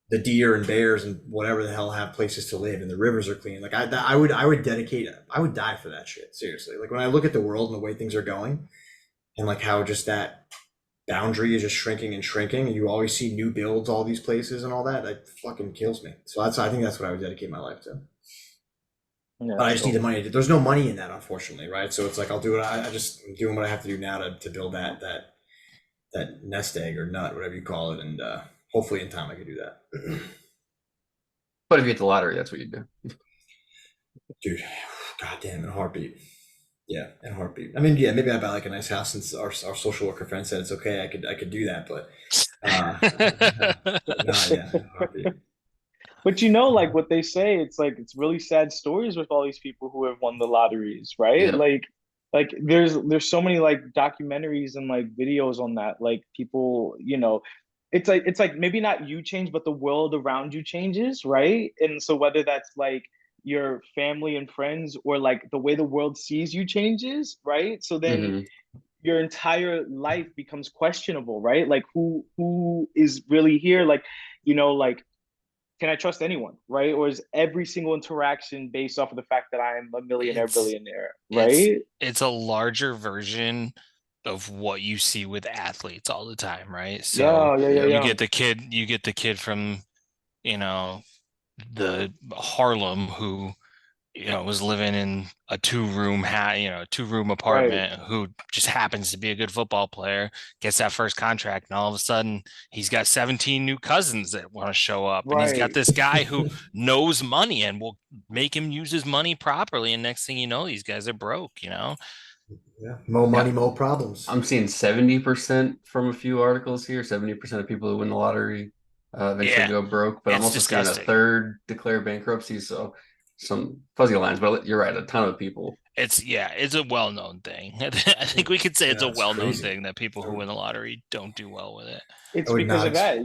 the deer and bears and whatever the hell have places to live and the rivers are clean. Like I would I would die for that shit. Seriously. Like when I look at the world and the way things are going and like how just that boundary is just shrinking and shrinking and you always see new builds all these places and all that, that fucking kills me. So I think that's what I would dedicate my life to. Yeah, but I just need the money. There's no money in that, unfortunately, right? So it's like I'll do it. I just am doing what I have to do now to build that nest egg or nut, whatever you call it, and hopefully in time I can do that. But if you hit the lottery, that's what you do. Dude, goddamn, in a heartbeat. Yeah, in a heartbeat. I mean, yeah, maybe I buy like a nice house since our social worker friend said it's okay. I could do that, but no, yeah, in a heartbeat. But you know, like what they say, it's like it's really sad stories with all these people who have won the lotteries, right? Yeah. Like there's so many like documentaries and like videos on that. Like people, you know, it's like maybe not you change, but the world around you changes, right? And so whether that's like your family and friends or like the way the world sees you changes, right? So then your entire life becomes questionable, right? Like who is really here? Like, you know, like can I trust anyone, right? Or is every single interaction based off of the fact that I'm a millionaire, billionaire, right? It's a larger version of what you see with athletes all the time, right? Yeah, So you get the kid from, you know, the Harlem who was living in a two-room Right, apartment, who just happens to be a good football player, gets that first contract, and all of a sudden he's got 17 new cousins that want to show up, and he's got right. this guy who knows money and will make him use his money properly. And next thing you know, these guys are broke. Yeah, more Yeah, money, more problems. I'm seeing 70% from a few articles here. 70% of people who win the lottery eventually Yeah, go broke. But I'm it's also seeing a disgusting. third declare bankruptcy. So some fuzzy lines. But you're right. A ton of people. It's a well-known thing. I think we could say it's Yeah, a it's well-known crazy. thing that people I who would, win the lottery don't do well with it. I It's would because not. of that.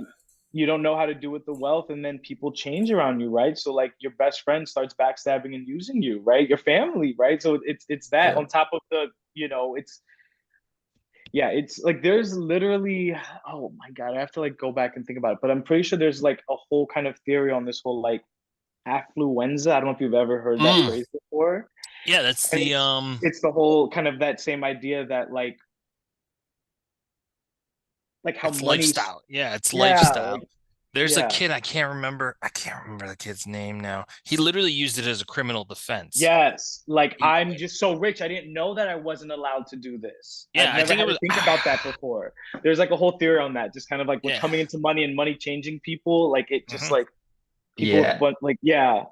You don't know how to do with the wealth, and then people change around you, right? So like your best friend starts backstabbing and using you, right? Your family, right? So it's that Yeah. on top of the, it's yeah, it's like there's literally, oh my God, I have to like go back and think about it, but I'm pretty sure there's like a whole kind of theory on this whole like affluenza. I don't know if you've ever heard that Mm, phrase before. yeah, that's And the it's the whole kind of that same idea that like how it's money's lifestyle. Yeah, it's yeah, lifestyle. like There's a yeah. kid, I can't remember the kid's name now. He literally used it as a criminal defense. Yes. Like He, I'm just so rich. I didn't know that I wasn't allowed to do this. yeah, I've I never think it had to was think about that before. There's like a whole theory on that. Just kind of like with yeah. coming into money and money changing people, like it just Hmm. like people with Yeah. but like yeah.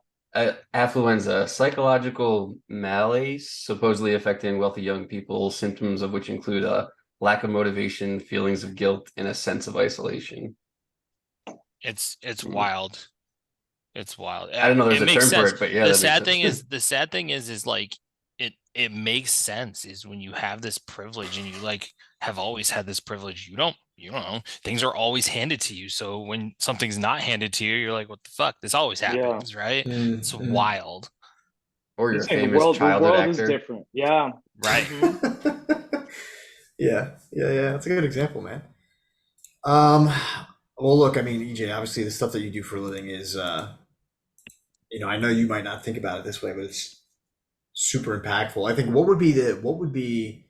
Affluenza, psychological malaise, supposedly affecting wealthy young people, symptoms of which include a lack of motivation, feelings of guilt, and a sense of isolation. It's Hmm. wild. It's wild. I didn't know there's It a makes term for sense. it, but yeah, The that makes sad sense. thing is, the sad thing is like it makes sense is when you have this privilege and you like have always had this privilege. You don't know. Things are always handed to you. So when something's not handed to you, you're like, what the fuck? This always Yeah. happens, right? It's Mm-hmm. wild, Or I'm you're a saying the famous world the childhood world is actor. different. Yeah. right? Hmm. Yeah, yeah. That's a good example, man. Um, well, look, I mean, EJ, obviously the stuff that you do for a living is, I know you might not think about it this way, but it's super impactful. I think what would be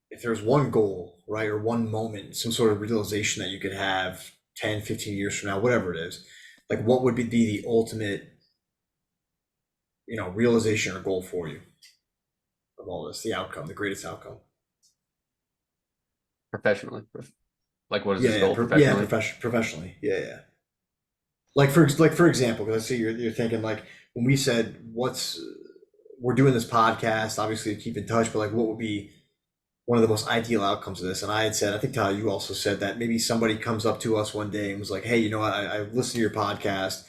if there's one goal, right, or one moment, some sort of realization that you could have 10, 15 years from now, whatever it is, like what would be the ultimate, realization or goal for you of all this, the outcome, the greatest outcome? Professionally. Like, what is Yeah, his yeah, goal yeah, professionally? professionally. Yeah, yeah. Like for example, because I see you're thinking like when we said we're doing this podcast, obviously to keep in touch, but like what would be one of the most ideal outcomes of this? And I had said, I think Tyler, you also said that maybe somebody comes up to us one day and was like, hey, you know what, I listened to your podcast.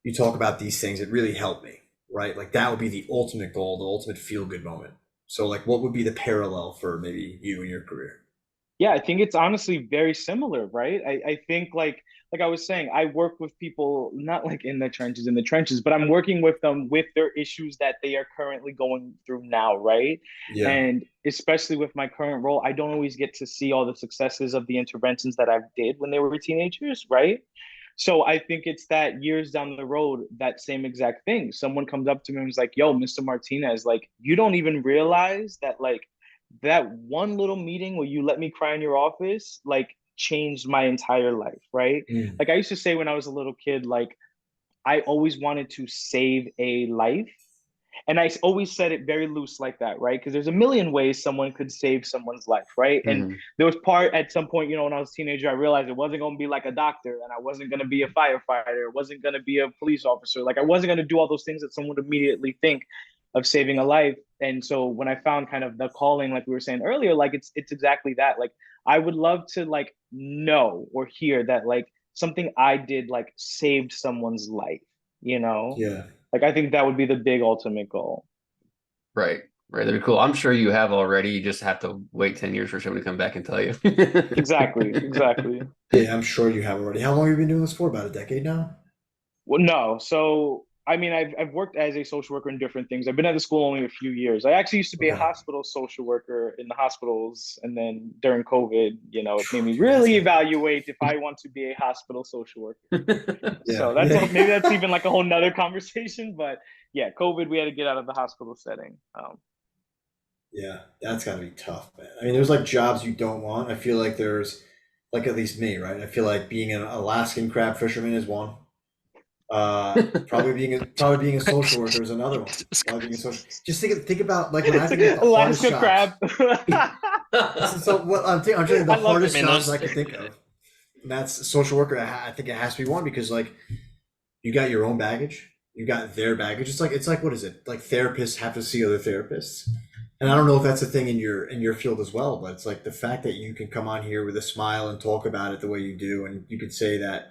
You talk about these things. It really helped me, right? Like that would be the ultimate goal, the ultimate feel good moment. So like what would be the parallel for maybe you and your career? Yeah, I think it's honestly very similar, right? I think like I was saying, I work with people not like in the trenches, but I'm working with them with their issues that they are currently going through now, right? Yeah. And especially with my current role, I don't always get to see all the successes of the interventions that I've did when they were teenagers, right? So I think it's that years down the road, that same exact thing. Someone comes up to me and is like, yo, Mr. Martinez, like you don't even realize that like that one little meeting where you let me cry in your office like changed my entire life, right? Mm. Like I used to say when I was a little kid, like I always wanted to save a life. And I always said it very loose like that, right? Because there's a million ways someone could save someone's life, right? And Hmm. there was part at some point, when I was a teenager, I realized it wasn't going to be like a doctor and I wasn't going to be a firefighter, it wasn't going to be a police officer. Like I wasn't going to do all those things that someone would immediately think of saving a life. And so when I found kind of the calling, like we were saying earlier, like it's exactly that. Like I would love to like know or hear that like something I did like saved someone's life, you know? Yeah. Like I think that would be the big ultimate goal. Right. Right. That'd be cool. I'm sure you have already. You just have to wait 10 years for someone to come back and tell you. Exactly, exactly. Yeah, I'm sure you have already. How long have you been doing this for? About a decade now? Well, no. So, I mean, I've worked as a social worker in different things. I've been at the school only a few years. I actually used to be a Okay. hospital social worker in the hospitals, and then during COVID, it made me Dude, that's really hectic. evaluate if I want to be a hospital social worker. Yeah, So that's yeah, maybe that's even like a whole nother conversation. But yeah, COVID, we had to get out of the hospital setting. yeah. That's got to be tough, man. I mean, there's like jobs you don't want. I feel like there's, like at least me, right? I feel like being an Alaskan crab fisherman is one. Probably being a social worker is another one. Probably being a social. Just think about like when I think about the hardest Alaska jobs. crab. So what I'm telling you, the I love hardest it. jobs I can think of. And that's social worker. I think it has to be one because like you got your own baggage, you got their baggage. It's like what is it? Like therapists have to see other therapists. And I don't know if that's a thing in your field as well, but it's like the fact that you can come on here with a smile and talk about it the way you do, and you could say that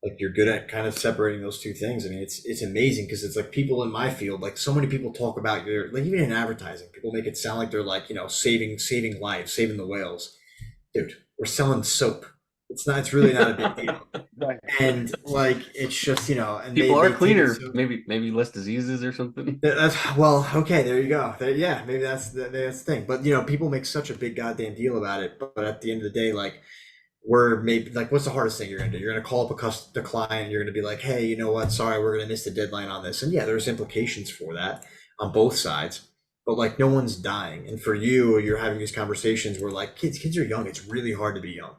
like you're good at kind of separating those two things. I mean, it's amazing because it's like people in my field, like so many people talk about your like even in advertising, people make it sound like they're like saving lives, saving the whales. Dude, we're selling soap. It's not. It's really not a big deal. Right. And like it's just and People are they take it cleaner. so- Maybe less diseases or something. That's well, okay. There you go. Yeah, maybe that's the thing. But people make such a big goddamn deal about it. But at the end of the day, like we're maybe like, what's the hardest thing you're gonna do? You're gonna call up the client. You're gonna be like, hey, you know what? Sorry, we're gonna miss the deadline on this. And yeah, there's implications for that on both sides. But like, no one's dying. And for you, you're having these conversations where like kids are young. It's really hard to be young.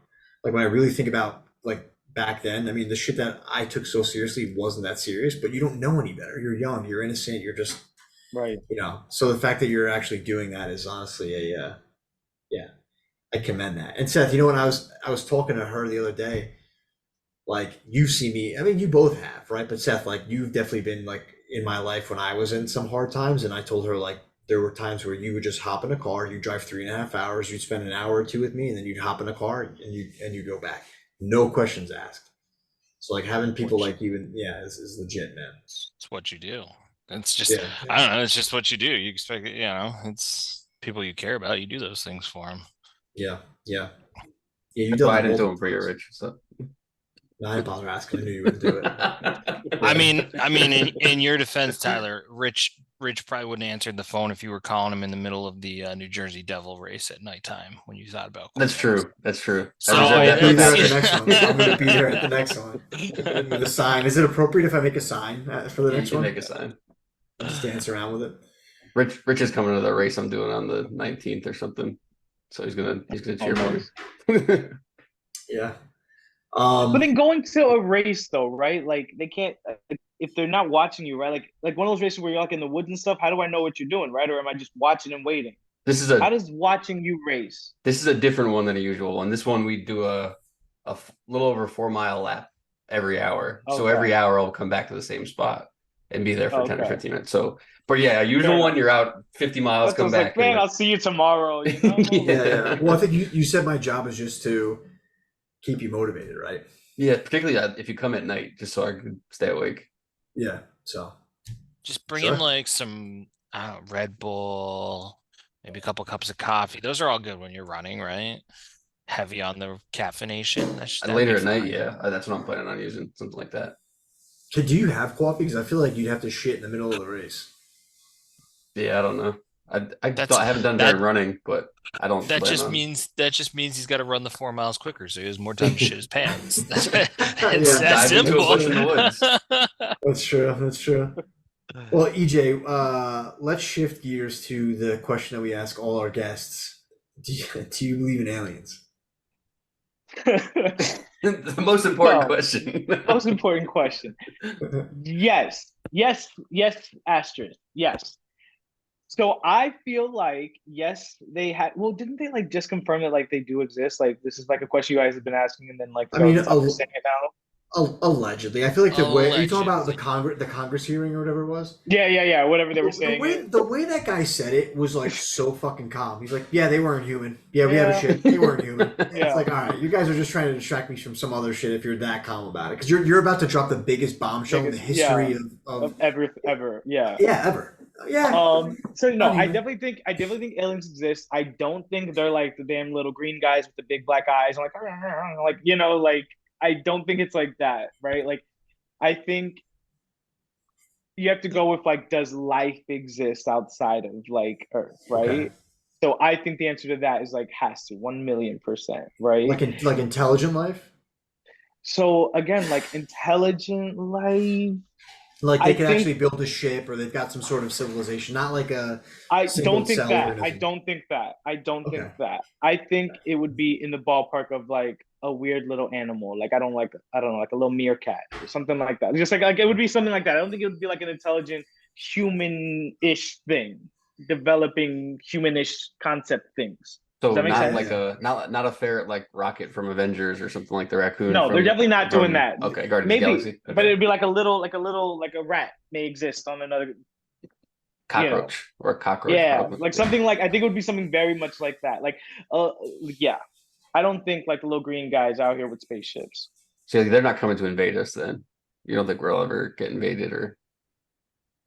Like when I really think about like back then, I mean, the shit that I took so seriously wasn't that serious, but you don't know any better. You're young, you're innocent, you're just, Right. so the fact that you're actually doing that is honestly yeah, I commend that. And Seth, when I was talking to her the other day, like you see me, I mean, you both have, right? But Seth, like you've definitely been like in my life when I was in some hard times. And I told her like, there were times where you would just hop in a car, you drive 3.5 hours, you'd spend an hour or two with me, and then you'd hop in a car and you go back. No questions asked. So like having people like you, is legit, man. It's what you do. It's just, Yeah, I don't know. It's just what you do. You expect it, it's people you care about. You do those things for them. yeah. You That's done why I it didn't do multiple it for you, times. Rich. So. No, I didn't bother asking. I knew you wouldn't do it. I mean, in your defense, Tyler, Rich probably wouldn't answer the phone if you were calling him in the middle of the New Jersey Devil race at nighttime when you thought about. That's true. That's true. So I'll that be there at the happened. next one. I'm gonna be there at the next one with a sign. Is it appropriate if I make a sign for the You next can one? make a sign. Just dance around with it. Rich is coming to the race I'm doing on the 19th or something, so he's gonna cheer for nice. me. Yeah. But then going to a race though, right? Like they can't if they're not watching you, right? Like one of those races where you're like in the woods and stuff. How do I know what you're doing, right? Or am I just watching and waiting? How does watching you race? This is a different one than a usual one. This one we do a little over 4 mile lap every hour. So Okay. every hour I'll come back to the same spot and be there for 10 or Okay. 15 minutes. So, but yeah, usual Fair one enough. you're out 50 miles, That's come what's back. like, man, and I'll see you tomorrow. You know? Yeah. Well, I think you said my job is just to keep you motivated, right? Yeah, particularly if you come at night, just so I can stay awake. Yeah. So Just bring Sure. in like some Red Bull, maybe a couple cups of coffee. Those are all good when you're running, right? Heavy on the caffeination. Later at night, yeah, that's what I'm planning on using, something like that. So do you have coffee? Because I feel like you'd have to shit in the middle of the race. Yeah, I don't know. I That's- haven't done that- during running, but I don't. That plan just on- means he's got to run the 4 miles quicker, so he has more time to shit his pants. That's Yeah, that dive into a simple. bush in the woods. That's true. That's true. Well, EJ, let's shift gears to the question that we ask all our guests. Do you believe in aliens? The most important Well, question. Most important question. Yes. Asterisk. Yes. So I feel like yes, they had. Well, didn't they like just confirm that like they do exist? Like this is like a question you guys have been asking, and then like I mean, saying it now. Allegedly, I feel like the way are you talking about Allegedly. the Congress hearing or whatever it was. Yeah. Whatever they were saying. The way that guy said it was like so fucking calm. He's like, yeah, they weren't human. Yeah, we have a shit. They weren't human. Yeah. It's like, all right, you guys are just trying to distract me from some other shit if you're that calm about it, because you're about to drop the biggest bombshell in the history of ever. Yeah. Yeah, ever. Yeah. So no, Not I even. definitely think aliens exist. I don't think they're like the damn little green guys with the big black eyes. I'm like I don't think it's like that, right? Like I think you have to go with like, does life exist outside of like Earth, right? Okay. So I think the answer to that is like has to 1,000,000%, right? Like intelligent life. So again, like intelligent life. Like I they can think actually build a ship, or they've got some sort of civilization, not like a I single don't think cell that. I organism. don't think that. I don't Okay. think that. I think it would be in the ballpark of like a weird little animal. Like I don't know, like a little meerkat or something like that. Just like it would be something like that. I don't think it would be like an intelligent human-ish thing, developing human-ish concept things. Does So that make not Yeah, sense? like yeah. not a ferret like Rocket from Avengers or something like the raccoon No, they're definitely not doing from that. okay, Guardians of the Maybe, Galaxy. but Okay. it'd be like a rat may exist on another, you know. Cockroach or cockroach Yeah, probably. like something like I think it would be something very much like that. Uh, yeah, I don't think like the little green guys out here with spaceships. So they're not coming to invade us then. You don't think we'll ever get invaded or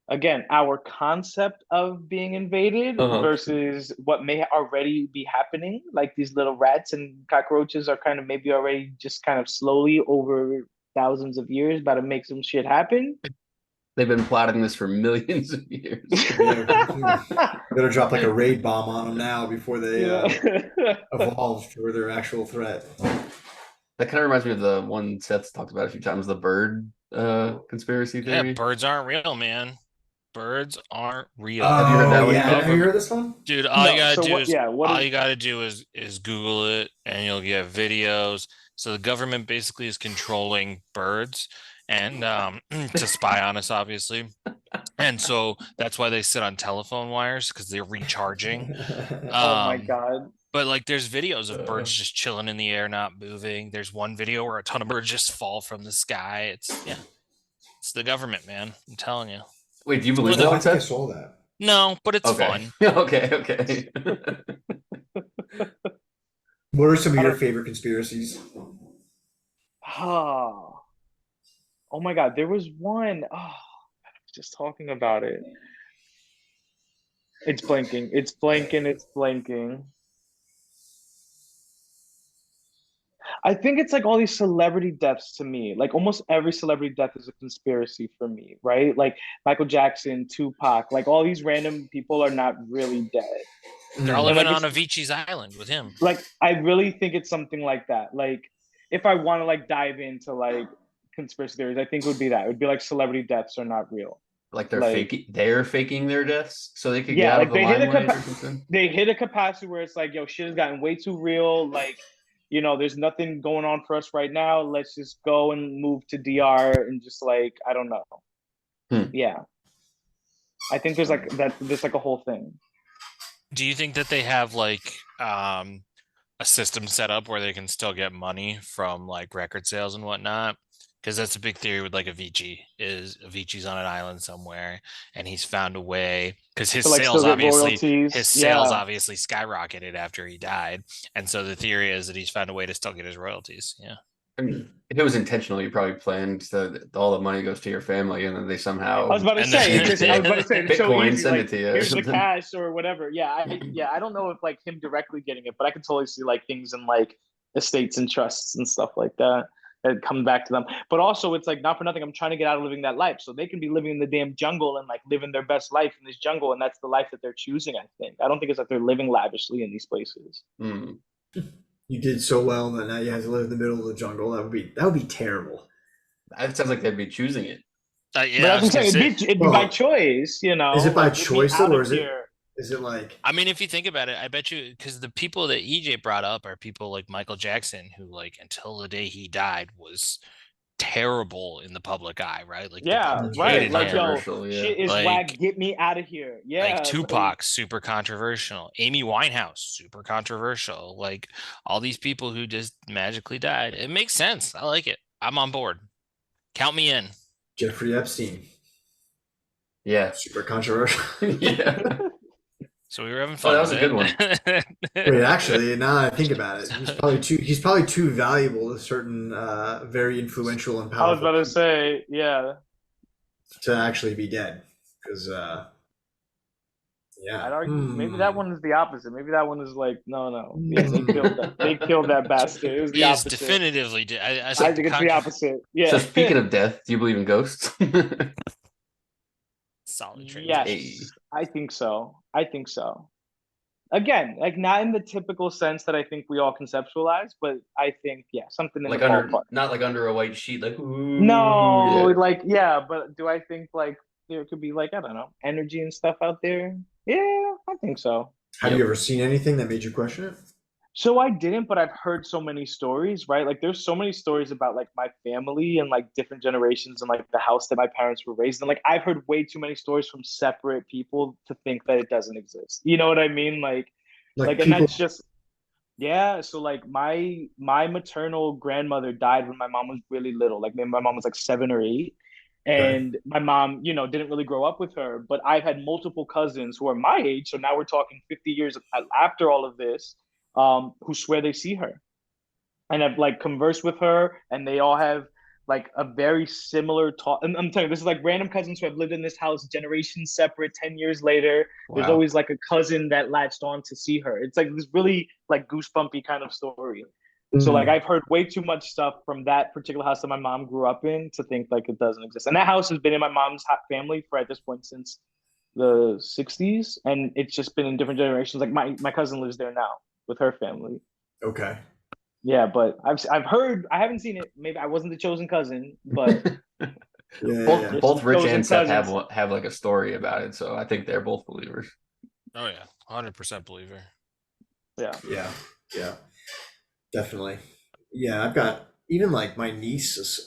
Again, our concept of being invaded uh-huh. versus what may already be happening, like these little rats and cockroaches are kind of maybe already just kind of slowly over thousands of years about to make some shit happen. They've been plotting this for millions of years. Yeah, better drop like a raid bomb on them now before they Yeah. evolve for their actual threat. That kind of reminds me of the one Seth's talked about a few times, the bird conspiracy Yeah, theory. birds aren't real, man. Birds aren't real. Have you heard that Oh one? yeah, have you Government, heard this one? dude. All you No, gotta so do what? is Yeah, what all is? you gotta do is Google it, and you'll get videos. So the government basically is controlling birds, and to spy on us, obviously. And so that's why they sit on telephone wires because they're recharging. Oh my Um, God. but like there's videos of Uh, birds just chilling in the air, not moving. There's one video where a ton of birds just fall from the sky. It's the government, man. I'm telling you. Wait, do you It's believe for that Oh, the I one, think I Seth? saw that. no, but it's Okay. fun. Okay, okay. What are some of I your don't. favorite conspiracies? Oh, oh my God. There was one. Oh, I was just talking about it. It's blinking. It's blinking. It's blinking. I think it's like all these celebrity deaths to me. Like almost every celebrity death is a conspiracy for me, right? Like Michael Jackson, Tupac, like all these random people are not really dead. They're all And living like on it's Avicii's island with him. like I really think it's something like that. Like if I want to like dive into like conspiracy theories, I think it would be that. It would be like celebrity deaths are not real. Like Like they're faking their deaths so they could get yeah, out of like the limelight or something. they hit a capacity where it's like, yo, shit has gotten way too real. Like, there's nothing going on for us right now. Let's just go and move to DR and just like, I don't know. Hmm. Yeah. I think there's like that there's like a whole thing. Do you think that they have like a system set up where they can still get money from like record sales and whatnot? Because that's a big theory with like Avicii is Avicii's on an island somewhere and he's found a way because To like still get royalties. his sales Yeah. obviously skyrocketed after he died. And so the theory is that he's found a way to still get his royalties. Yeah. I mean, if it was intentional, you probably planned so that all the money goes to your family, and then they somehow I was about to And say, then- it's just, I was about to say, it's so Bitcoin easy. send Like, it to you. Or here's the something. cash or whatever. Yeah, I don't know if like him directly getting it, but I could totally see like things in like estates and trusts and stuff like that that come back to them. But also, it's like not for nothing. I'm trying to get out of living that life, so they can be living in the damn jungle and like living their best life in this jungle, and that's the life that they're choosing. I don't think it's like they're living lavishly in these places. Hmm. You did so well that now you have to live in the middle of the jungle. That would be terrible. It sounds like they'd be choosing it. Yeah, But I that's was what gonna I'm saying. say. It'd be by choice, Is it by like, get me choice though, out or of here. is it like I mean, if you think about it, I bet you because the people that EJ brought up are people like Michael Jackson, who like until the day he died was terrible in the public eye, right? Like the Yeah, public right. hated Like, him. yo, Controversial, yeah. shit is Like- whack. Get me out of here. Yeah. Like Tupac, super controversial. Amy Winehouse, super controversial. Like all these people who just magically died. It makes sense. I like it. I'm on board. Count me in. Jeffrey Epstein? Yeah. Super controversial. Yeah. So we were having Oh, fun. that was with a good it. Wait, actually, now that I think about it, he's probably too valuable to certain very influential and I was powerful about to people say, yeah. to actually be dead. Because yeah. I'd argue maybe that one is the opposite. Maybe that one is like, no. Yeah, they Hmm. killed that. They killed that bastard. It was the He is opposite. definitively. I I think think it's the opposite. Yeah. So speaking of death, do you believe in ghosts? solid transition. Yes, Hey. I think so. I think so. Again, like not in the typical sense that I think we all conceptualize, but I think yeah, something in the Like under, ballpark. not like under a white sheet, like ooh, No, yeah. like yeah, but do I think like there could be like I don't know energy and stuff out there? Yeah, I think so. Have you Yep. ever seen anything that made you question it? So I didn't, but I've heard so many stories, right? Like there's so many stories about like my family and like different generations and like the house that my parents were raised in. Like I've heard way too many stories from separate people to think that it doesn't exist. You know what I mean? Like And people, that's just yeah. So like my maternal grandmother died when my mom was really little. Like maybe my mom was like 7 or 8. okay. And my mom, didn't really grow up with her, but I've had multiple cousins who are my age. So now we're talking 50 years after all of this, who swear they see her and have like conversed with her, and they all have like a very similar talk. And I'm telling you, this is like random cousins who have lived in this house generations separate. 10 years later, there's Wow. always like a cousin that latched on to see her. It's like this really like goosebumpy kind of story. So like Mm, I've heard way too much stuff from that particular house that my mom grew up in to think like it doesn't exist. And that house has been in my mom's family for at this point since the 60s, and it's just been in different generations. Like my cousin lives there now with her family. okay. Yeah, but I've heard, I haven't seen it. Maybe I wasn't the chosen cousin, but Yeah, yeah, both yeah. there's both some Rich chosen and Seth have cousins. have like a story about it, so I think they're both believers. Oh yeah, 100% believer. Yeah. Yeah, yeah, definitely. Yeah, I've got even like my niece.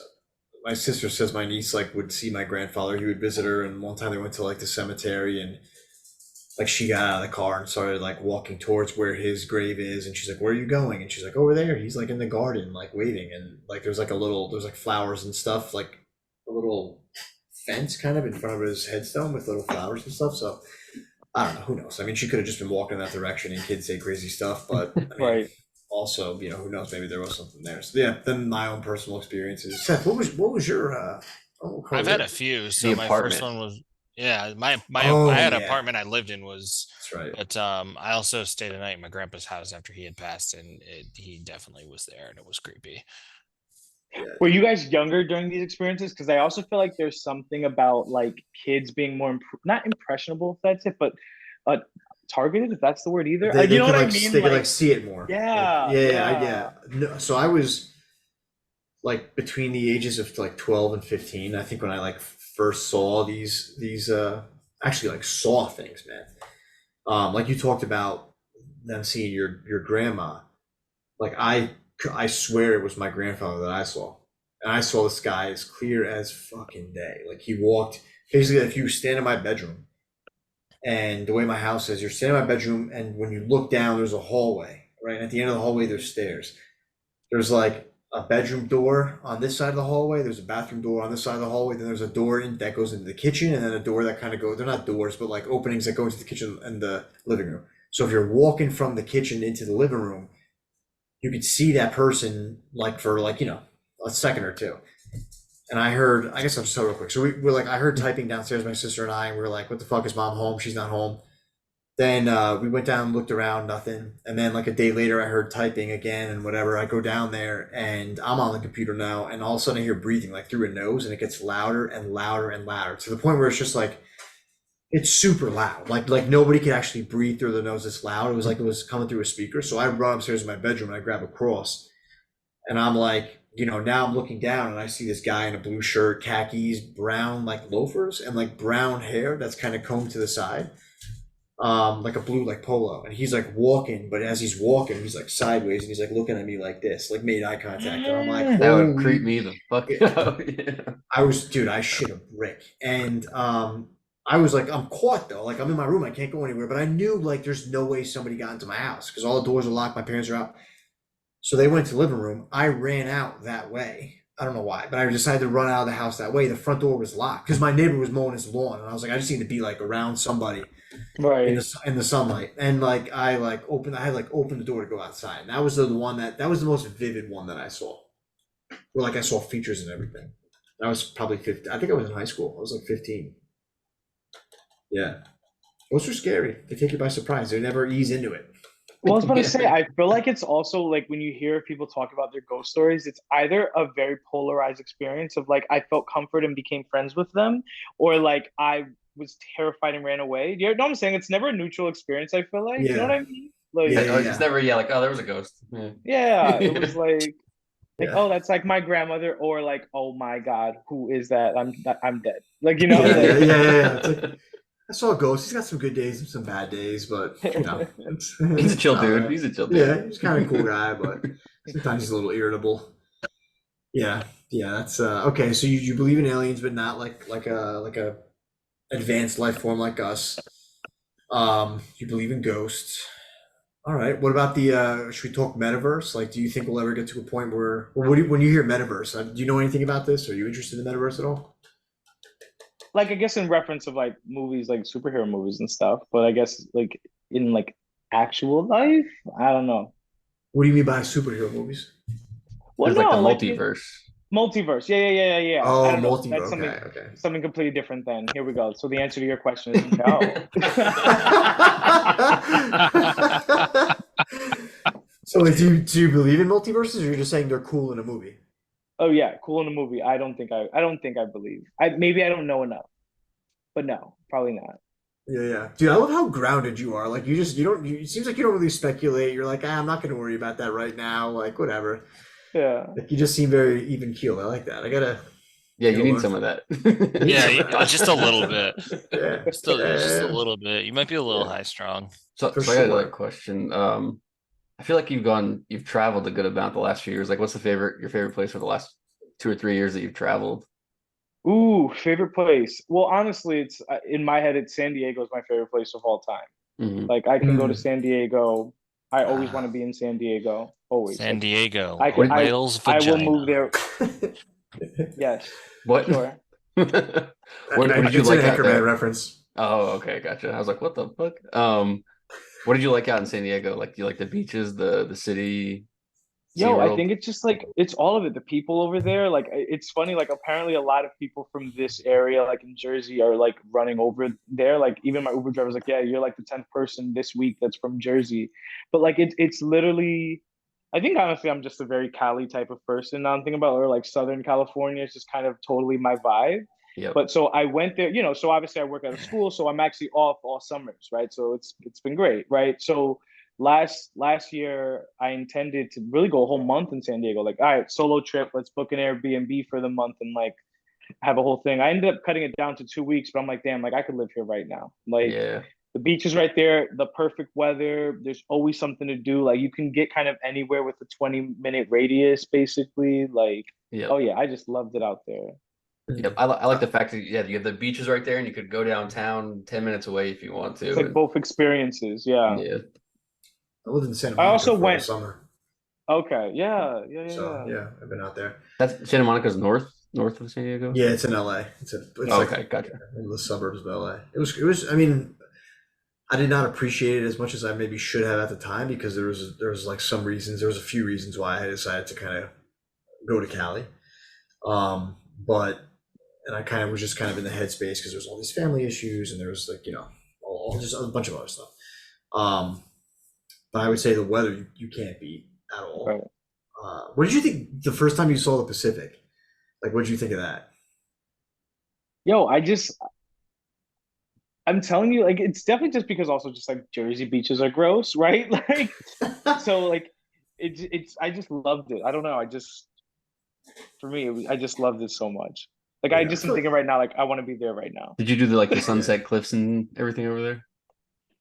My sister says my niece like would see my grandfather. He would visit her, and one time they went to like the cemetery, and like she got out of the car and started like walking towards where his grave is, and she's like, "Where are you going?" And she's like, "Over there." He's like in the garden, like waiting, and like there's like flowers and stuff, like a little fence kind of in front of his headstone with little flowers and stuff. So I don't know. Who knows? I mean, she could have just been walking in that direction, and kids say crazy stuff, but I mean, Right. also, who knows? Maybe there was something there. So yeah, then my own personal experiences. Seth, what was your oh, I've had your a few. The So my first apartment. one was yeah, my I oh had an yeah, apartment I lived in was, that's right. but I also stayed a night at my grandpa's house after he had passed, and he definitely was there, and it was creepy. Yeah, Were you guys younger during these experiences? Because I also feel like there's something about like kids being more not impressionable, if that's it, but uh, targeted, if that's the word either. they You they know can what I like mean? they can like Like, see it more. Like yeah, yeah. yeah. No, so I was like between the ages of like 12 and 15. I think when I like first saw these actually like saw things, man. Like you talked about them seeing your grandma. Like I swear it was my grandfather that I saw. And I saw this guy as clear as fucking day. Like he walked basically if you stand in my bedroom and the way my house is, you're standing in my bedroom and when you look down there's a hallway, right? And at the end of the hallway there's stairs. There's like a bedroom door on this side of the hallway, there's a bathroom door on this side of the hallway, then there's a door that goes into the kitchen, and then a door that kind of goes, they're not doors, but like openings that go into the kitchen and the living room. So if you're walking from the kitchen into the living room, you could see that person like for like a second or two. And I guess I'm so real quick. So we're like I heard typing downstairs, my sister and I, and we were like, what the fuck, is mom home? She's not home. Then we went down and looked around, nothing. And then like a day later I heard typing again and whatever. I go down there and I'm on the computer now, and all of a sudden I hear breathing like through a nose, and it gets louder and louder and louder to the point where it's just like it's super loud. Like nobody could actually breathe through the nose this loud. It was like it was coming through a speaker. So I run upstairs in my bedroom and I grab a cross, and I'm like, now I'm looking down and I see this guy in a blue shirt, khakis, brown like loafers, and like brown hair that's kind of combed to the side, like a blue like polo, and he's like walking, but as he's walking, he's like sideways and he's like looking at me like this, like made eye contact, and I'm like, That would creep holy! me the fuck Yeah. out. Yeah. Dude, I shit a brick, and I was like, I'm caught though, like I'm in my room, I can't go anywhere, but I knew like there's no way somebody got into my house because all the doors are locked, my parents are out. So they went to the living room. I ran out that way. I don't know why, but I decided to run out of the house that way. The front door was locked because my neighbor was mowing his lawn, and I was like, I just need to be like around somebody in Right. the sunlight. And like I had like opened the door to go outside. And that was the one that was the most vivid one that I saw. Where like I saw features and everything. I was probably 15. I think I was in high school. I was like 15. Yeah, those are scary. They take you by surprise. They never ease into it. Well, I was about to say, Yeah. I feel like it's also like when you hear people talk about their ghost stories, it's either a very polarized experience of like I felt comfort and became friends with them, or like I was terrified and ran away. You know what I'm saying? It's never a neutral experience, I feel like. You know what I mean? Like, Yeah, It's never like, oh, there was a ghost. Yeah. yeah, it was like yeah. oh, that's like my grandmother, or like, oh my God, who is that? I'm dead. Like, Yeah, like, yeah. It's like, I saw a ghost. He's got some good days and some bad days, but He's a chill all dude. right. He's a chill dude. Yeah, he's kind of a cool guy, but sometimes he's a little irritable. Yeah, that's okay. So you believe in aliens, but not like a advanced life form like us. You believe in ghosts. All right. What about the? Should we talk metaverse? Like, do you think we'll ever get to a point where, or when you hear metaverse, do you know anything about this? Are you interested in the metaverse at all? like I guess in reference of like movies, like superhero movies and stuff. But I guess like in like actual life, I don't know. What do you mean by superhero movies? Well, There's like the no, like multiverse. multiverse. Yeah. I Oh, don't know. That's something okay, okay. something completely different. Then here we go. So the answer to your question is no. So, like, do you believe in multiverses, or you're just saying they're cool in a movie? Oh yeah, cool in a movie. I don't think I believe. Maybe I don't know enough, but no, probably not. Yeah. Dude, I love how grounded you are. Like, you don't. It seems like you don't really speculate. You're like, I'm not going to worry about that right now. Like, whatever. Yeah. Like, you just seem very even keeled. I like that. Yeah, you gotta need learn some from of that. Just a little bit. Yeah. Just a little bit. You might be a little high strung. So, For so I got sure. another question. I feel like you've traveled a good amount the last few years. Like, what's your favorite place for the last 2 or 3 years that you've traveled? Ooh, favorite place. Well, honestly, it's in my head. It's San Diego is my favorite place of all time. Hmm. Like I can go to Mm. San Diego. I always want to Ah. be in San Diego. Always. San Like Diego, I a can. whale's I will vagina. move there. Yes. What? Sure. What did you It's like an out Anchorman there? reference. Oh, okay, gotcha. I was like, what the fuck? What did you like out in San Diego? Like, do you like the beaches, the city, Yo, I SeaWorld? think it's just like it's all of it. The people over there, like it's funny. Like apparently, a lot of people from this area, like in Jersey, are like running over there. Like even my Uber driver's like, "Yeah, you're like the 10th person this week that's from Jersey." But like it's literally, I think honestly, I'm just a very Cali type of person. Now I'm thinking about or like Southern California is just kind of totally my vibe. Yep. But so I went there, so obviously I work at a school, so I'm actually off all summers, right? So it's been great, right? So last year I intended to really go a whole month in San Diego. Like, all right, solo trip, let's book an Airbnb for the month and like have a whole thing. I ended up cutting it down to 2 weeks, but I'm like, damn, like I could live here right now. Like Yeah. the beach is right there, the perfect weather. There's always something to do. Like you can get kind of anywhere with a 20-minute radius, basically. Like, oh Yep. yeah, I just loved it out there. Yep. I like the fact that you have the beaches right there, and you could go downtown 10 minutes away if you want It's to. like both experiences. Yeah. Yeah. I lived in Santa I Monica also for a went. summer, Okay. so Yeah. yeah, I've been out there. That's Santa Monica's north of San Diego. Yeah, it's in LA. It's like Okay, gotcha. in the suburbs of LA. It was. I mean, I did not appreciate it as much as I maybe should have at the time because there was like some reasons. There was a few reasons why I decided to kind of go to Cali. But and I kind of was just kind of in the headspace because there's all these family issues and there was like all just a bunch of other stuff. Um, but I would say the weather you can't beat at all. Right. What did you think the first time you saw the Pacific? Like, what did you think of that? Yo, I'm telling you, like, it's definitely just because also just like Jersey beaches are gross, right? Like, so like, I just loved it. I don't know. For me, I just loved it so much. Like, I Yeah, I just am feel thinking right now, like, I want to be there right now. Did you do the sunset cliffs and everything over there?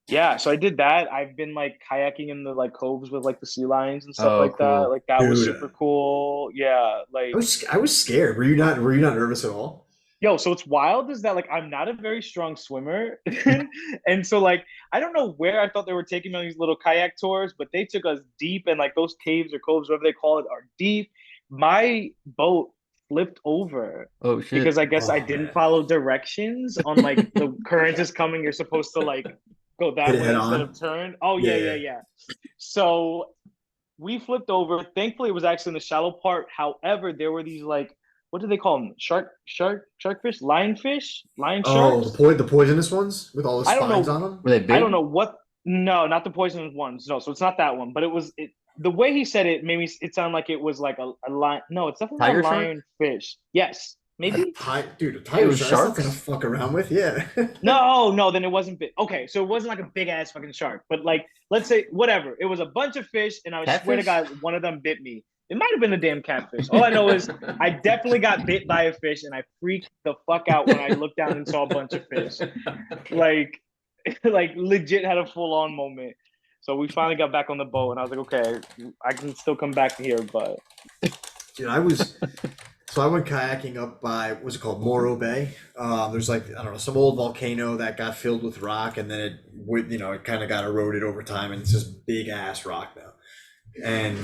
Yeah, so I did that. I've been like kayaking in the like coves with like the sea lions and stuff Oh, like that. cool. Like, that was dude. super cool. Yeah, I like, was scared. Were you not nervous at all? yo, so it's wild is that like I'm not a very strong swimmer. And so like I don't know where I thought they were taking me on these little kayak tours, but they took us deep and like those caves or coves, whatever they call it, are deep. My boat flipped over Oh shit. because I guess I Oh didn't man, follow directions on like the current is coming. You're supposed to like go hit that it way head instead on. of turn. Oh Yeah, yeah. So we flipped over. Thankfully, it was actually in the shallow part. However, there were these like what do they call them? Sharkfish, lion Oh, sharks. the poisonous ones with all the I don't spines know. on them. Were they I don't big? know what. No, not the poisonous ones. No, so it's not that one. But it was it. The way he said it made me it sound like it was like a lion. No, it's definitely not Tiger a shark? lionfish. Yes, maybe. Dude, a It tiger was shark. That's nothing to sharks? fuck around with. Yeah. No, then it wasn't big. Okay, so it wasn't like a big ass fucking shark, but like, let's say whatever. It was a bunch of fish, and I swear to Catfish? God, one of them bit me. It might have been a damn catfish. All I know is I definitely got bit by a fish, and I freaked the fuck out when I looked down and saw a bunch of fish. Okay. Like, like legit had a full on moment. So we finally got back on the boat, and I was like, okay, I can still come back here, but Dude, I went kayaking up by, what's it called, Morro Bay. There's like, I don't know, some old volcano that got filled with rock, and then it kind of got eroded over time, and it's this big ass rock now. And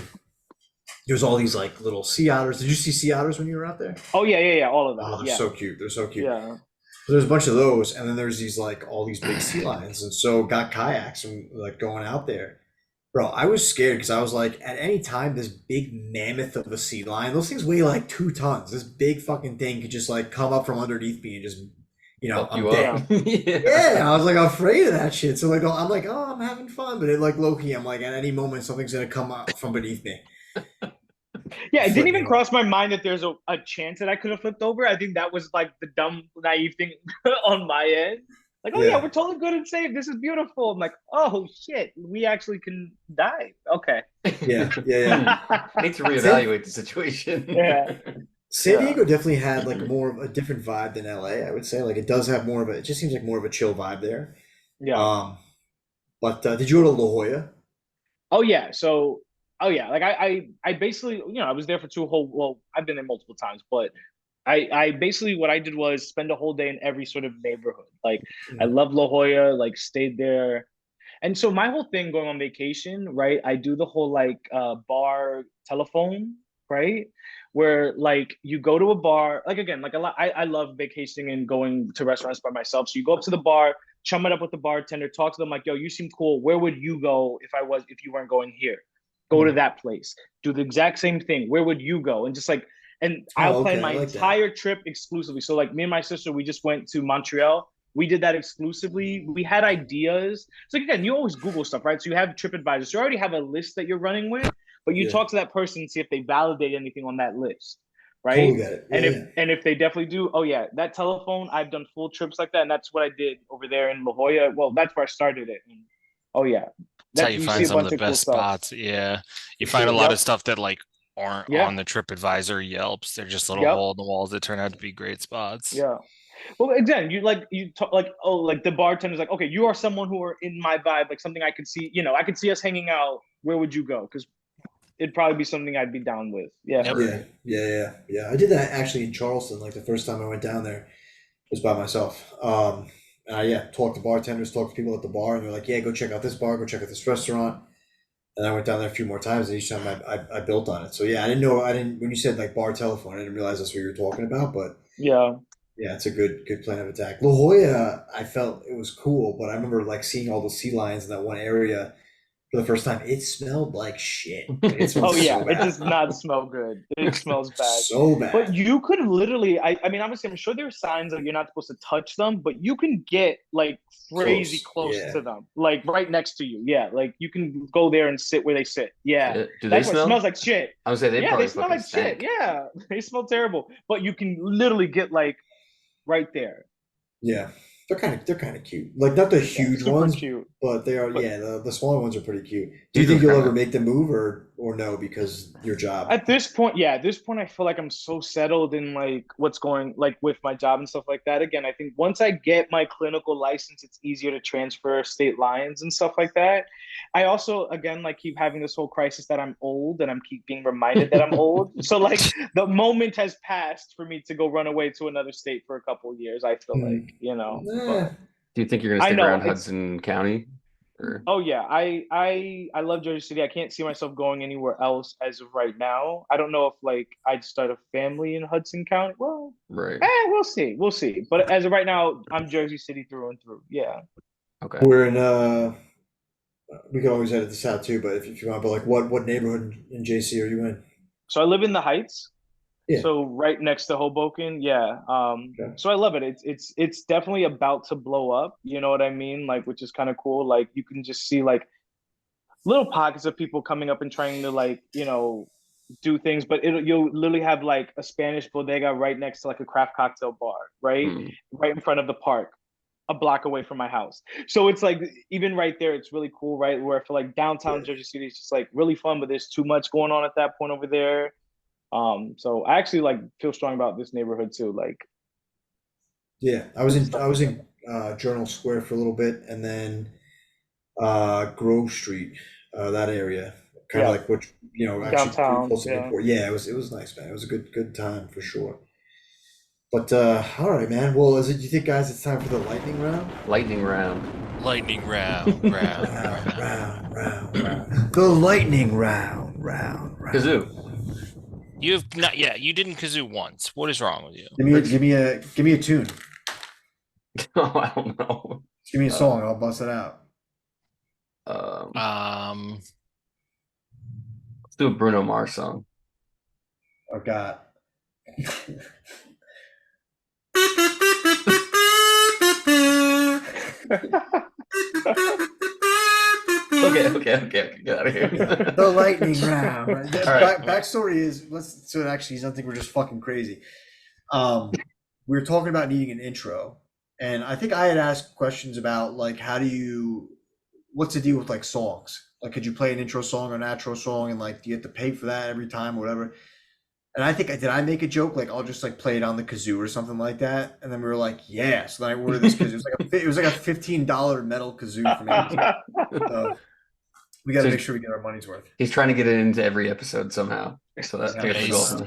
there's all these like little sea otters. Did you see sea otters when you were out there? oh yeah, all of that. Oh, they're Yeah, so cute. They're so cute. yeah. So there's a bunch of those, and then there's these like all these big sea lions, and so got kayaks and like going out there. Bro, I was scared because I was like, at any time, this big mammoth of a sea lion, those things weigh like 2 tons. This big fucking thing could just like come up from underneath me and just, Fuck I'm you dead. up. Yeah. Yeah, I was like afraid of that shit. So like, I'm like, oh, I'm having fun, but it like low key, I'm like, at any moment, something's gonna come out from beneath me. Yeah, it didn't Flip me even over. cross my mind that there's a chance that I could have flipped over. I think that was like the dumb, naive thing on my end. Like, oh yeah, Yeah, we're totally good and safe. This is beautiful. I'm like, oh shit, we actually can die. Okay. yeah, yeah, I need to yeah. reevaluate the situation. Yeah. San Yeah. Diego definitely had like more of a different vibe than LA, I would say. Like it does have more of a, it just seems like more of a chill vibe there. Yeah. Um, but did you go to La Jolla? Oh yeah. So oh yeah, like I basically, I was there for well, I've been there multiple times, but I basically what I did was spend a whole day in every sort of neighborhood. Like I Mm, love La Jolla, like stayed there. And so my whole thing going on vacation, right? I do the whole like bar telephone, right? Where like you go to a bar, like again, like a lot I love vacationing and going to restaurants by myself. So you go up to the bar, chum it up with the bartender, talk to them like, yo, you seem cool. Where would you go if you weren't going here? Go to mm. that place. Do the exact same thing. Where would you go? And just like and I'll Oh, plan okay. I my like that. entire trip exclusively. So like me and my sister, we just went to Montreal. We did that exclusively. We had ideas. So again, you always Google stuff, right? So you have TripAdvisor. So you already have a list that you're running with, but you Yeah, talk to that person and see if they validate anything on that list, right? totally get it. Yeah, And if yeah. and if they definitely do, oh yeah, that telephone, I've done full trips like that, and that's what I did over there in La Jolla. Well, that's where I started it. And, oh yeah, That's how that you you see find a some of bunch the of cool best stuff. spots. Yeah. You For find a sure. lot of Yep. stuff that like aren't on Yeah. the TripAdvisor Yelps. They're just little Yep. hole in the walls that turn out to be great spots. Yeah. Well, again, you talk like, oh, like the bartender's like, okay, you are someone who are in my vibe, like something I could see. I could see us hanging out. Where would you go? Because it'd probably be something I'd be down with. Yeah. Yep. Yeah, yeah, yeah, yeah. I did that actually in Charleston. Like the first time I went down there was by myself. And yeah, talked to bartenders, talked to people at the bar, and they're like, "Yeah, go check out this bar, go check out this restaurant." And I went down there a few more times, and each time I built on it. So yeah, I didn't when you said like bar telephone, I didn't realize that's what you were talking about. But Yeah. yeah, it's a good plan of attack. La Jolla, I felt it was cool, but I remember like seeing all the sea lions in that one area for the first time. It smelled like shit. Like, it smelled Oh so yeah, it bad, does not smell good. It smells bad. so But bad. you could literally, I mean, obviously, I'm sure there are signs that you're not supposed to touch them, but you can get like crazy Close. close Yeah. to them, like right next to you. Yeah, like you can go there and sit where they sit. Yeah, Shit. Do they that's what smell? smells like shit. I would say they Yeah, they probably smell fucking like shit. stank. Yeah, they smell terrible, but you can literally get like right there. Yeah, they're kind of cute. Like not the Yeah, huge super ones, cute. but they are. But Yeah, the smaller ones are pretty cute. Do you Dude, think you'll ever make the move or no because your job? at this point, yeah, at this point, I feel like I'm so settled in like what's going like with my job and stuff like that. Again, I think once I get my clinical license, it's easier to transfer state lines and stuff like that. I also, again, like keep having this whole crisis that I'm old and I'm keep being reminded that I'm old. So like the moment has passed for me to go run away to another state for a couple of years, I feel Hmm. like, Nah. but do you think you're gonna I stick know around it's Hudson County? Or Oh yeah, I love Jersey City. I can't see myself going anywhere else as of right now. I don't know if like I'd start a family in Hudson County. Well, right? we'll see. We'll see. But as of right now, I'm Jersey City through and through. Yeah. Okay. We're in we could always edit this out too, but if you want, but like what neighborhood in JC are you in? So I live in the Heights. Yeah. So right next to Hoboken. Yeah. Okay. So I love it. It's definitely about to blow up. You know what I mean? Like, which is kind of cool. Like you can just see like little pockets of people coming up and trying to like, do things, but you'll literally have like a Spanish bodega right next to like a craft cocktail bar, right? Hmm. Right in front of the park, a block away from my house. So it's like even right there, it's really cool, right? Where I feel like downtown Jersey City is just like really fun, but there's too much going on at that point over there. So I actually like feel strong about this neighborhood too. Like Yeah, I was in Journal Square for a little bit, and then Grove Street, that area, kind of yeah, like which actually pretty downtown. close to the Yeah. airport. Yeah, it was nice, man. It was a good time for sure. But all right, man. Well, is it? You think, guys, it's time for the lightning round? Lightning round. Lightning round, round, Round. The lightning round. Kazoo. You've not yet. You didn't kazoo once. What is wrong with you? Give me a tune. Oh, I don't know. Give me a song. I'll bust it out. Let's do a Bruno Mars song. Oh God. Okay. Get out of here. The lightning round. Right? All right. Backstory is so actually, I think we're just fucking crazy. We were talking about needing an intro, and I think I had asked questions about like what's the deal with like songs? Like, could you play an intro song or an outro song, and like, do you have to pay for that every time or whatever? And I think did I make a joke like I'll just like play it on the kazoo or something like that? And then we were like, yeah. So then I ordered this kazoo. It was like a $15 metal kazoo from Amazon. So we got to make sure we get our money's worth. He's trying to get it into every episode somehow. So that's I love